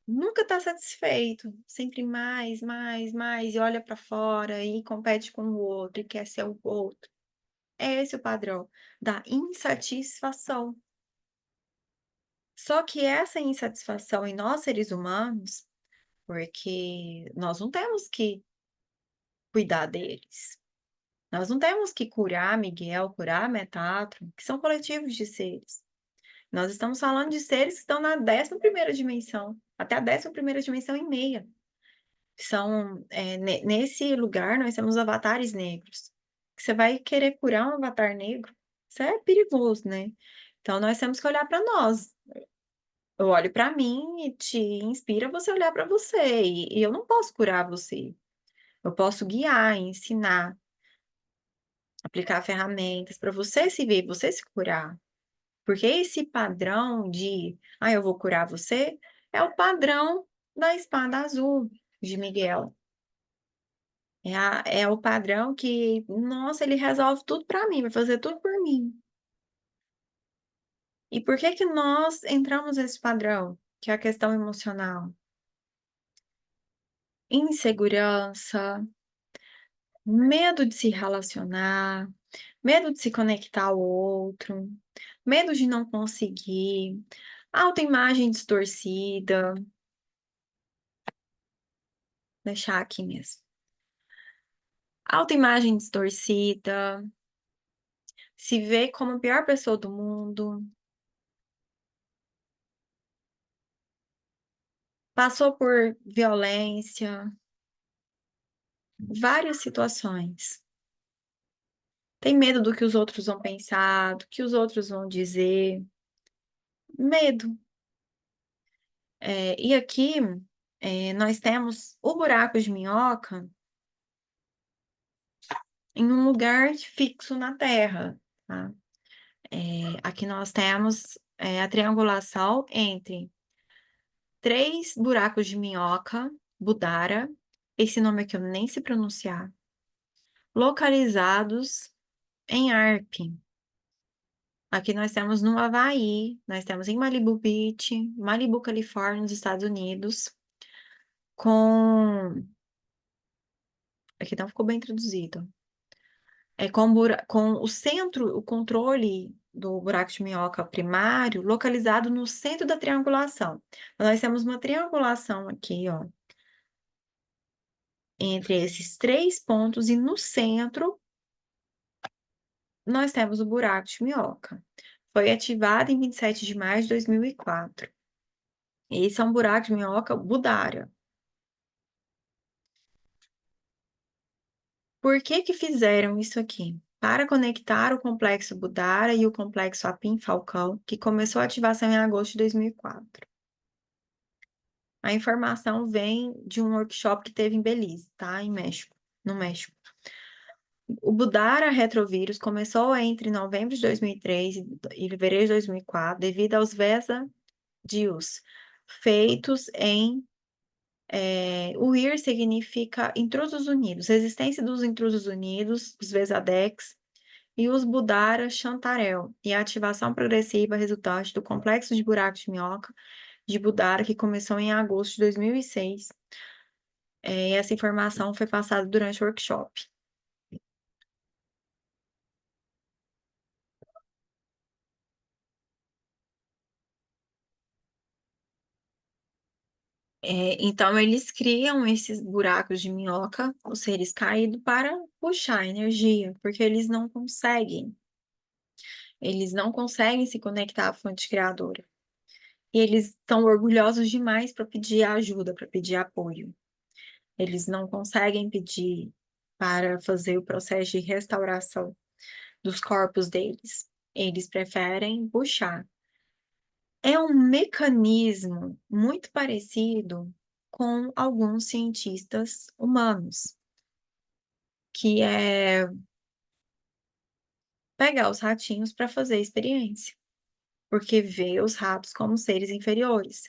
Nunca está satisfeito, sempre mais, mais, mais, e olha para fora e compete com o outro e quer ser o outro. É esse o padrão da insatisfação. Só que essa insatisfação em nós seres humanos, porque nós não temos que cuidar deles. Nós não temos que curar Miguel, curar Metatron, que são coletivos de seres. Nós estamos falando de seres que estão na 11ª dimensão, até a 11ª dimensão e meia. Nesse lugar, nós temos avatares negros. Você vai querer curar um avatar negro? Isso é perigoso, né? Então, nós temos que olhar para nós. Eu olho para mim e te inspira você olhar para você. E eu não posso curar você. Eu posso guiar, ensinar, aplicar ferramentas para você se ver, você se curar. Porque esse padrão de, eu vou curar você, é o padrão da espada azul de Miguel. É o padrão que, nossa, ele resolve tudo para mim, vai fazer tudo por mim. E por que que nós entramos nesse padrão, que é a questão emocional? Insegurança, medo de se relacionar, medo de se conectar ao outro, medo de não conseguir, autoimagem distorcida. Vou deixar aqui mesmo. Autoimagem distorcida, se vê como a pior pessoa do mundo, passou por violência, várias situações. Tem medo do que os outros vão pensar, do que os outros vão dizer. Medo. E aqui nós temos o buraco de minhoca em um lugar fixo na Terra. Tá? Aqui nós temos a triangulação entre 3 buracos de minhoca, Budara, esse nome aqui eu nem sei pronunciar, localizados em Arp. Aqui nós temos no Havaí, nós temos em Malibu Beach, Malibu, Califórnia, nos Estados Unidos, com... Aqui não ficou bem traduzido. Com o centro, o controle do buraco de minhoca primário localizado no centro da triangulação. Então, nós temos uma triangulação aqui, ó, entre esses 3 pontos e no centro nós temos o buraco de minhoca. Foi ativado em 27 de maio de 2004. Esse é um buraco de minhoca Budara. Por que que fizeram isso aqui? Para conectar o complexo Budara e o complexo Apim-Falcão, que começou a ativação em agosto de 2004. A informação vem de um workshop que teve em Belize, tá? No México. O Budara retrovírus começou entre novembro de 2003 e fevereiro de 2004, devido aos VESA-DIUs feitos em o IR significa intrusos unidos, existência dos intrusos unidos, os VESADEX, e os Budara Chantarelle, e a ativação progressiva resultante do complexo de buracos de minhoca de Budara, que começou em agosto de 2006. E essa informação foi passada durante o workshop. Então, eles criam esses buracos de minhoca, os seres caídos, para puxar energia, porque eles não conseguem se conectar à fonte criadora. E eles estão orgulhosos demais para pedir ajuda, para pedir apoio. Eles não conseguem pedir para fazer o processo de restauração dos corpos deles. Eles preferem puxar. É um mecanismo muito parecido com alguns cientistas humanos, que é pegar os ratinhos para fazer experiência, porque vê os ratos como seres inferiores.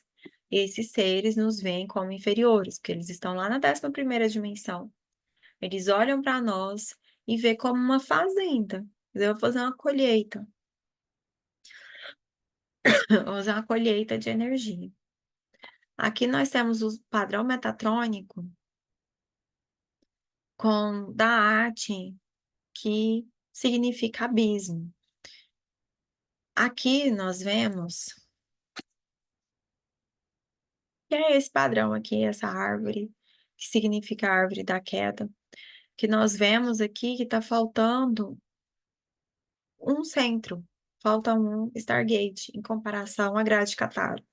Esses seres nos veem como inferiores, porque eles estão lá na 11ª dimensão. Eles olham para nós e vê como uma fazenda. Eu vou fazer uma colheita, vou fazer uma colheita de energia. Aqui nós temos o padrão metatrônico com da arte, que significa abismo. Aqui nós vemos que é esse padrão aqui, essa árvore, que significa a árvore da queda, que nós vemos aqui que está faltando um centro, falta um Stargate em comparação à grade Catar.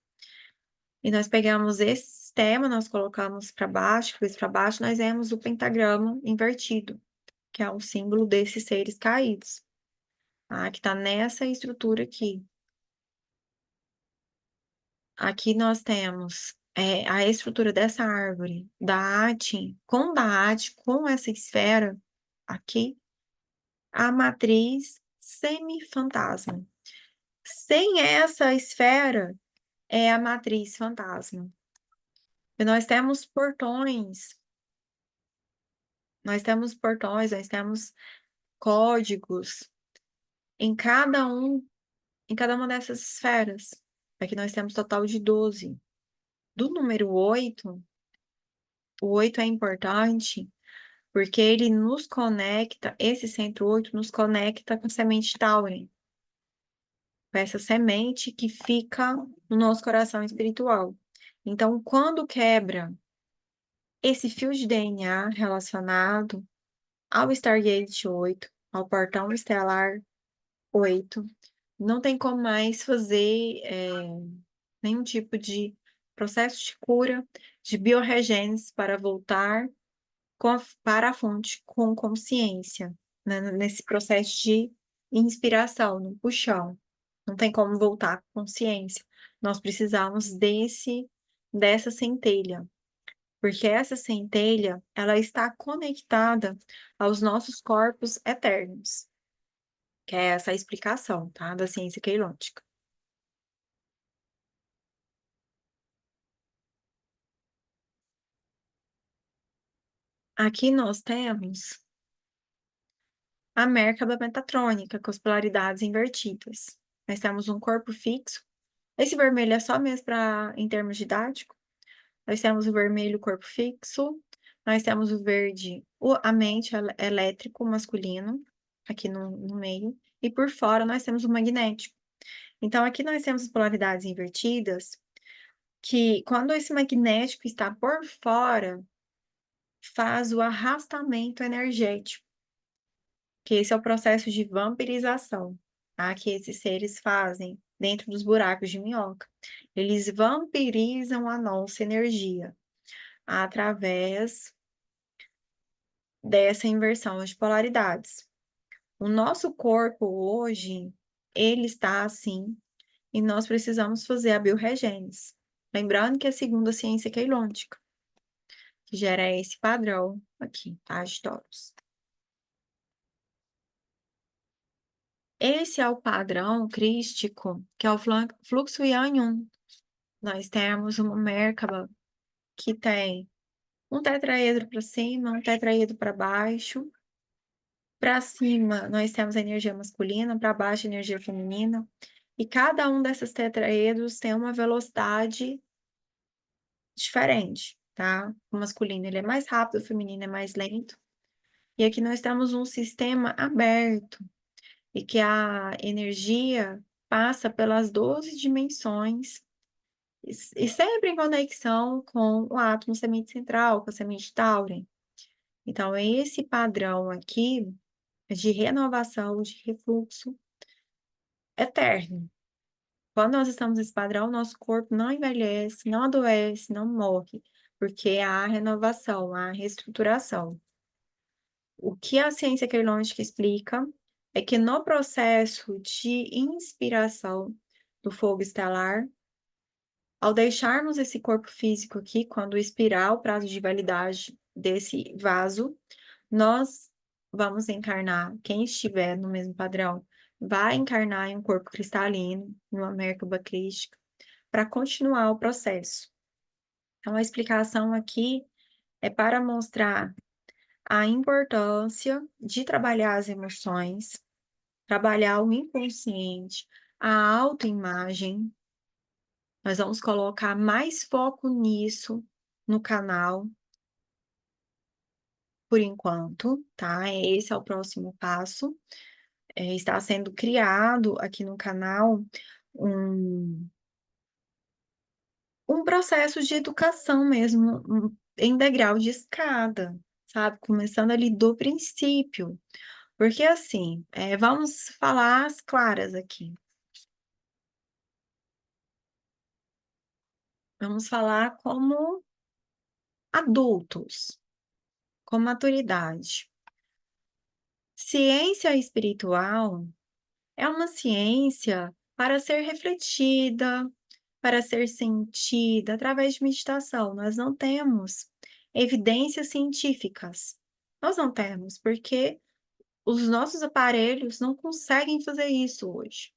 E nós pegamos esse sistema, nós colocamos para baixo, depois para baixo, nós vemos o pentagrama invertido, que é o símbolo desses seres caídos, tá? Que está nessa estrutura aqui. Aqui nós temos a estrutura dessa árvore, da arte, com essa esfera aqui, a matriz semi-fantasma. Sem essa esfera, é a matriz fantasma. E nós temos códigos em cada uma dessas esferas. Aqui nós temos total de 12. Do número 8, o 8 é importante porque ele nos conecta, esse centro 8 nos conecta com a semente Tauren, com essa semente que fica no nosso coração espiritual. Então, quando quebra esse fio de DNA relacionado ao Stargate 8, ao portão estelar 8, não tem como mais fazer nenhum tipo de processo de cura, de biorregênese para voltar para a fonte com consciência, né, nesse processo de inspiração, no puxão. Não tem como voltar com consciência. Nós precisamos dessa centelha, porque essa centelha, ela está conectada aos nossos corpos eternos, que é essa a explicação, tá, da ciência queilôntica. Aqui nós temos a Merkaba metatrônica, com as polaridades invertidas. Nós temos um corpo fixo. Esse vermelho é só mesmo em termos didáticos. Nós temos o vermelho, corpo fixo. Nós temos o verde, a mente elétrico masculino, aqui no meio. E por fora nós temos o magnético. Então, aqui nós temos as polaridades invertidas, que quando esse magnético está por fora, faz o arrastamento energético, que esse é o processo de vampirização, tá? Que esses seres fazem dentro dos buracos de minhoca. Eles vampirizam a nossa energia através dessa inversão de polaridades. O nosso corpo hoje, ele está assim, e nós precisamos fazer a biorregênese. Lembrando que é segundo a ciência queilôntica, que gera esse padrão aqui, tá, de toros. Esse é o padrão crístico, que é o fluxo Yang 1. Nós temos uma Merkaba que tem um tetraedro para cima, um tetraedro para baixo. Para cima, nós temos a energia masculina, para baixo, a energia feminina. E cada um desses tetraedros tem uma velocidade diferente, tá? O masculino ele é mais rápido, o feminino é mais lento. E aqui nós temos um sistema aberto, e que a energia passa pelas 12 dimensões, e sempre em conexão com o átomo semente central, com a semente Taurine. Então, esse padrão aqui de renovação, de refluxo eterno. Quando nós estamos nesse padrão, nosso corpo não envelhece, não adoece, não morre, porque há renovação, há reestruturação. O que a ciência queirológica explica é que no processo de inspiração do fogo estelar, ao deixarmos esse corpo físico aqui, quando expirar o prazo de validade desse vaso, nós vamos encarnar, quem estiver no mesmo padrão, vai encarnar em um corpo cristalino, em uma Merkaba crística, para continuar o processo. Então, a explicação aqui é para mostrar a importância de trabalhar as emoções, trabalhar o inconsciente, a autoimagem. Nós vamos colocar mais foco nisso no canal, por enquanto, tá? Esse é o próximo passo. Está sendo criado aqui no canal um, um processo de educação mesmo, em degrau de escada, sabe? Começando ali do princípio. Porque assim, vamos falar as claras aqui. Vamos falar como adultos, com maturidade. Ciência espiritual é uma ciência para ser refletida, para ser sentida através de meditação. Nós não temos evidências científicas. Nós não temos, porque os nossos aparelhos não conseguem fazer isso hoje.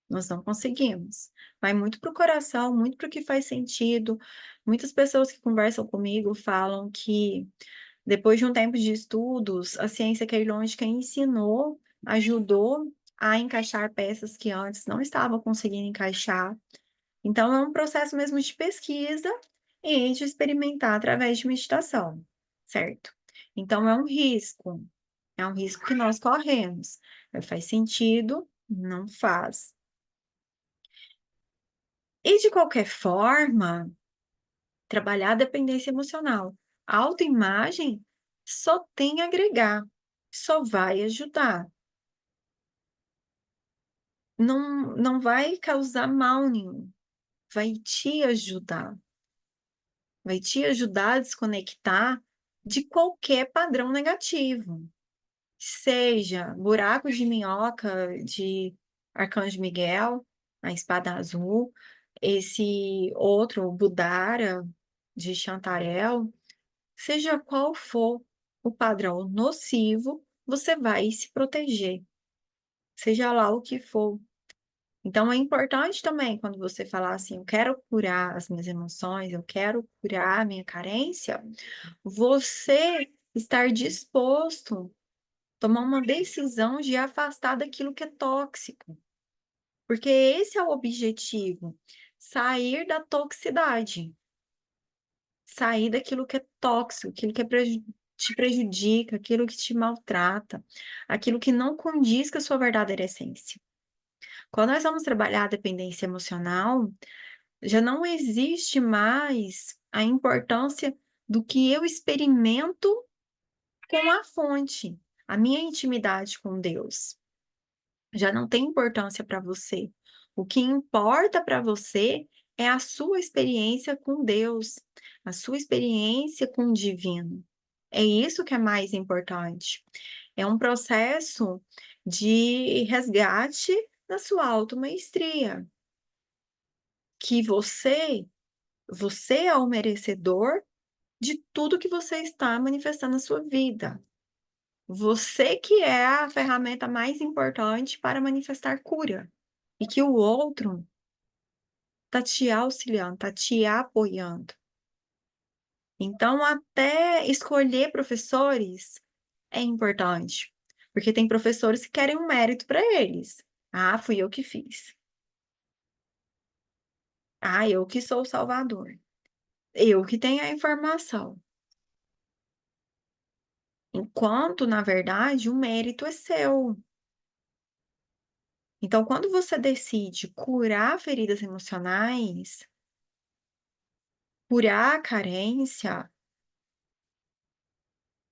Nós não conseguimos. Vai muito para o coração, muito para o que faz sentido. Muitas pessoas que conversam comigo falam que, depois de um tempo de estudos, a ciência queirológica ensinou, ajudou a encaixar peças que antes não estavam conseguindo encaixar. Então, é um processo mesmo de pesquisa e de experimentar através de meditação, certo? Então, é um risco que nós corremos. Faz sentido? Não faz. E, de qualquer forma, trabalhar a dependência emocional. A autoimagem só tem a agregar, só vai ajudar. Não vai causar mal nenhum, vai te ajudar. Vai te ajudar a desconectar de qualquer padrão negativo. Seja buraco de minhoca de Arcanjo Miguel, a espada azul, esse outro Budara de Chantarel, seja qual for o padrão nocivo, você vai se proteger, seja lá o que for. Então, é importante também, quando você falar assim, eu quero curar as minhas emoções, eu quero curar a minha carência, você estar disposto a tomar uma decisão de afastar daquilo que é tóxico. Porque esse é o objetivo, sair da toxicidade, sair daquilo que é tóxico, aquilo que te prejudica, aquilo que te maltrata, aquilo que não condiz com a sua verdadeira essência. Quando nós vamos trabalhar a dependência emocional, já não existe mais a importância do que eu experimento com a fonte, a minha intimidade com Deus. Já não tem importância para você. O que importa para você é a sua experiência com Deus, a sua experiência com o divino. É isso que é mais importante. É um processo de resgate da sua automaestria, que você é o merecedor de tudo que você está manifestando na sua vida. Você que é a ferramenta mais importante para manifestar cura, e que o outro está te auxiliando, está te apoiando. Então, até escolher professores é importante, porque tem professores que querem um mérito para eles. "Ah, fui eu que fiz. Ah, eu que sou o salvador. Eu que tenho a informação". Enquanto, na verdade, o mérito é seu. Então, quando você decide curar feridas emocionais, curar a carência,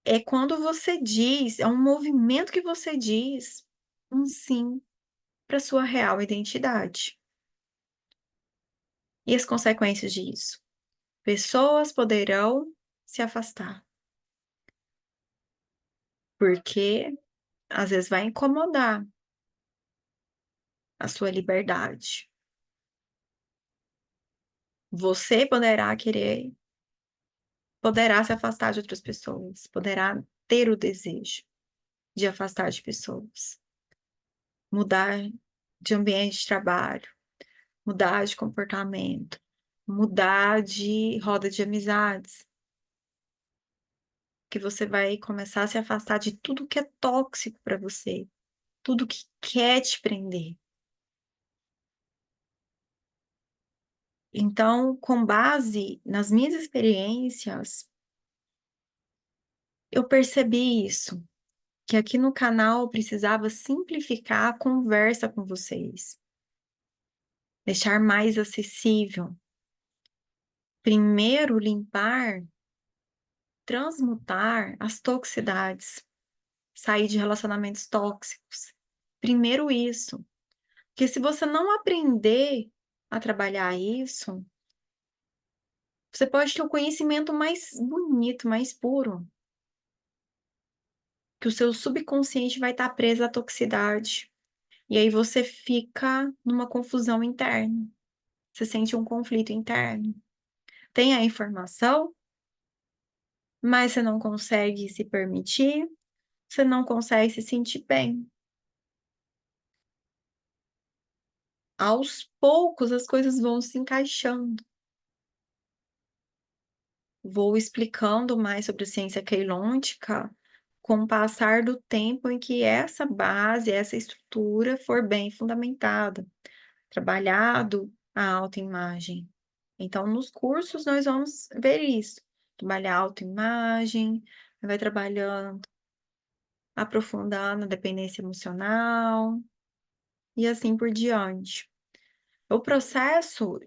é quando você diz, é um movimento que você diz um sim para sua real identidade. E as consequências disso? Pessoas poderão se afastar, porque às vezes vai incomodar a sua liberdade. Você poderá se afastar de outras pessoas, poderá ter o desejo de afastar de pessoas, mudar de ambiente de trabalho, mudar de comportamento, mudar de roda de amizades, que você vai começar a se afastar de tudo que é tóxico para você, tudo que quer te prender. Então, com base nas minhas experiências, eu percebi isso, que aqui no canal eu precisava simplificar a conversa com vocês, deixar mais acessível. Primeiro limpar, transmutar as toxicidades, sair de relacionamentos tóxicos. Primeiro isso, porque se você não aprender a trabalhar isso, você pode ter o conhecimento mais bonito, mais puro, que o seu subconsciente vai estar preso à toxicidade. E aí você fica numa confusão interna. Você sente um conflito interno. Tem a informação, mas você não consegue se permitir, você não consegue se sentir bem. Aos poucos as coisas vão se encaixando. Vou explicando mais sobre a ciência queilôntica com o passar do tempo em que essa base, essa estrutura for bem fundamentada, trabalhado a autoimagem. Então, nos cursos nós vamos ver isso, trabalhar a autoimagem, vai trabalhando, aprofundando a dependência emocional e assim por diante. O processo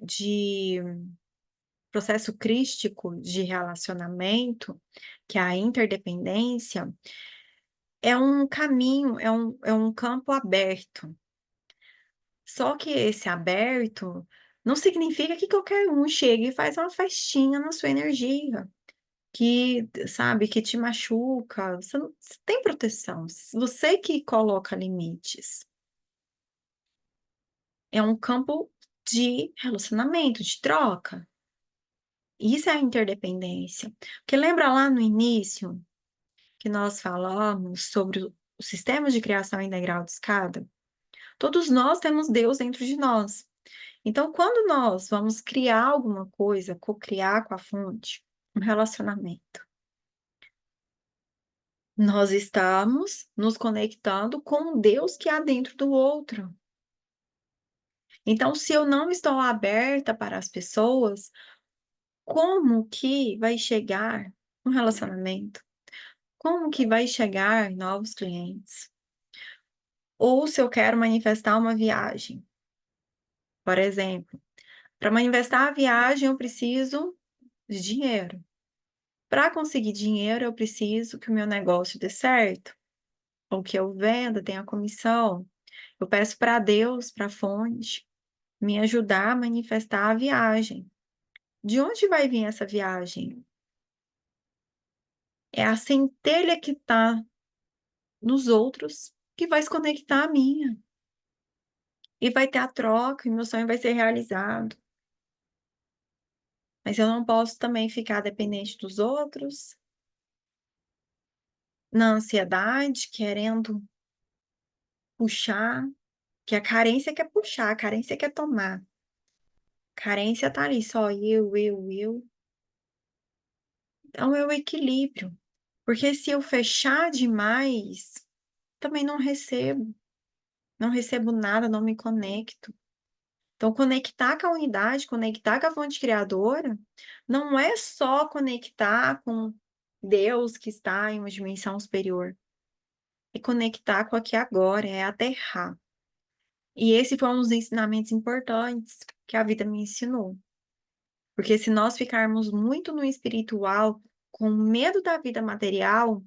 crístico de relacionamento, que é a interdependência, é um caminho, é um campo aberto. Só que esse aberto não significa que qualquer um chegue e faz uma festinha na sua energia, que, sabe, que te machuca. Você tem proteção, você que coloca limites. É um campo de relacionamento, de troca. Isso é a interdependência. Porque lembra lá no início que nós falamos sobre o sistema de criação em degrau de escada? Todos nós temos Deus dentro de nós. Então, quando nós vamos criar alguma coisa, cocriar com a fonte, um relacionamento, nós estamos nos conectando com o Deus que há dentro do outro. Então, se eu não estou aberta para as pessoas, como que vai chegar um relacionamento? Como que vai chegar novos clientes? Ou se eu quero manifestar uma viagem, por exemplo, para manifestar a viagem eu preciso de dinheiro. Para conseguir dinheiro eu preciso que o meu negócio dê certo, ou que eu venda, tenha comissão. Eu peço para Deus, para a fonte, me ajudar a manifestar a viagem. De onde vai vir essa viagem? É a centelha que está nos outros que vai se conectar à minha. E vai ter a troca, e meu sonho vai ser realizado. Mas eu não posso também ficar dependente dos outros. na ansiedade, querendo puxar, que a carência quer puxar, a carência quer tomar. A carência tá ali, só eu. Então é o equilíbrio. Porque se eu fechar demais, também não recebo nada, não me conecto. Então, conectar com a unidade, conectar com a fonte criadora, não é só conectar com Deus que está em uma dimensão superior. É conectar com aqui agora, é aterrar. E esse foi um dos ensinamentos importantes que a vida me ensinou. Porque se nós ficarmos muito no espiritual, com medo da vida material,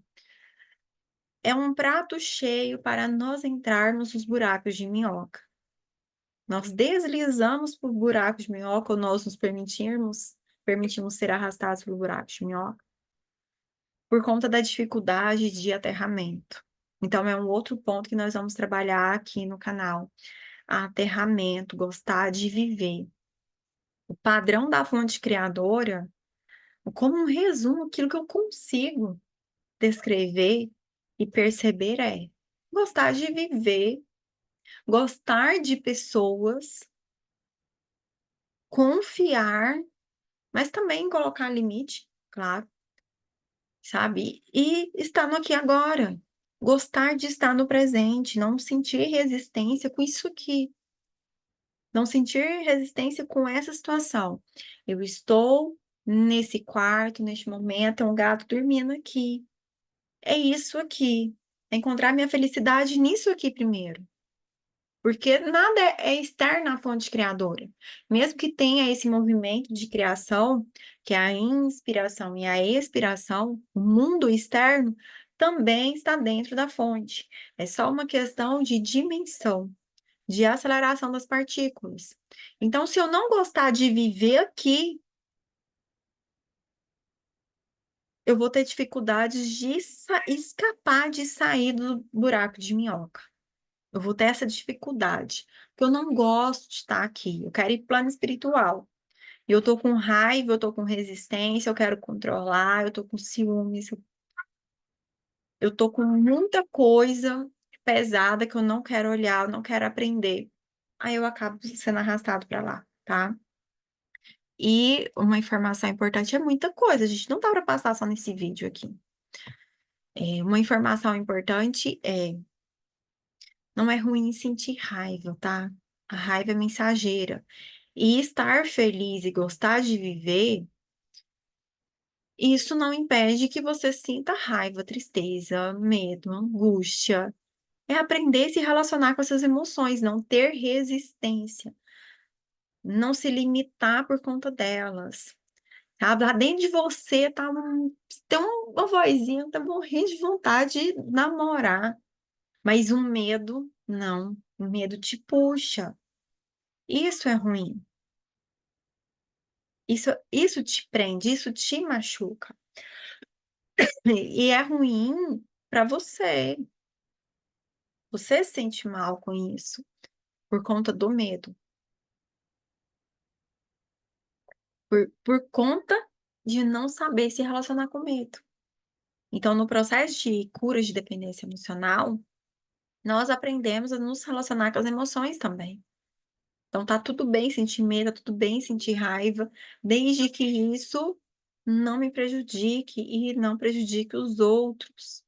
é um prato cheio para nós entrarmos nos buracos de minhoca. Nós deslizamos por buracos de minhoca ou nós nos permitimos ser arrastados por buracos de minhoca por conta da dificuldade de aterramento. Então, é um outro ponto que nós vamos trabalhar aqui no canal. Aterramento, gostar de viver. O padrão da fonte criadora, como um resumo, aquilo que eu consigo descrever e perceber é gostar de viver, gostar de pessoas, confiar, mas também colocar limite, claro, sabe? E estar no aqui e agora. Gostar de estar no presente, não sentir resistência com isso aqui. Não sentir resistência com essa situação. Eu estou nesse quarto, neste momento, é um gato dormindo aqui. É isso aqui. É encontrar minha felicidade nisso aqui primeiro. Porque nada é estar na fonte criadora. Mesmo que tenha esse movimento de criação, que é a inspiração e a expiração, o mundo externo também está dentro da fonte. É só uma questão de dimensão, de aceleração das partículas. Então, se eu não gostar de viver aqui, eu vou ter dificuldades de escapar de sair do buraco de minhoca. Eu vou ter essa dificuldade, porque eu não gosto de estar aqui. Eu quero ir para o plano espiritual. E eu tô com raiva, eu tô com resistência, eu quero controlar, eu tô com ciúmes, eu tô com muita coisa pesada que eu não quero olhar, eu não quero aprender. Aí eu acabo sendo arrastado para lá, tá? E uma informação importante é muita coisa, a gente não dá para passar só nesse vídeo aqui. Uma informação importante é não é ruim sentir raiva, tá? A raiva é mensageira. E estar feliz e gostar de viver, isso não impede que você sinta raiva, tristeza, medo, angústia. É aprender a se relacionar com essas emoções, não ter resistência, não se limitar por conta delas. Sabe? Lá dentro de você tem uma vozinha, tá morrendo de vontade de namorar. Mas o medo, não. O medo te puxa. Isso é ruim. Isso te prende, isso te machuca. E é ruim para você. Você se sente mal com isso por conta do medo, por conta de não saber se relacionar com medo. Então, no processo de cura de dependência emocional, nós aprendemos a nos relacionar com as emoções também. Então, tá tudo bem sentir medo, tá tudo bem sentir raiva, desde que isso não me prejudique e não prejudique os outros.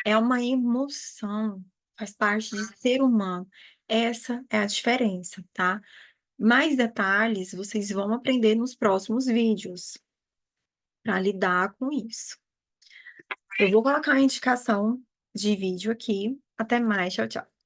É uma emoção, faz parte de ser humano. Essa é a diferença, tá? Mais detalhes vocês vão aprender nos próximos vídeos para lidar com isso. Eu vou colocar a indicação de vídeo aqui. Até mais, tchau, tchau.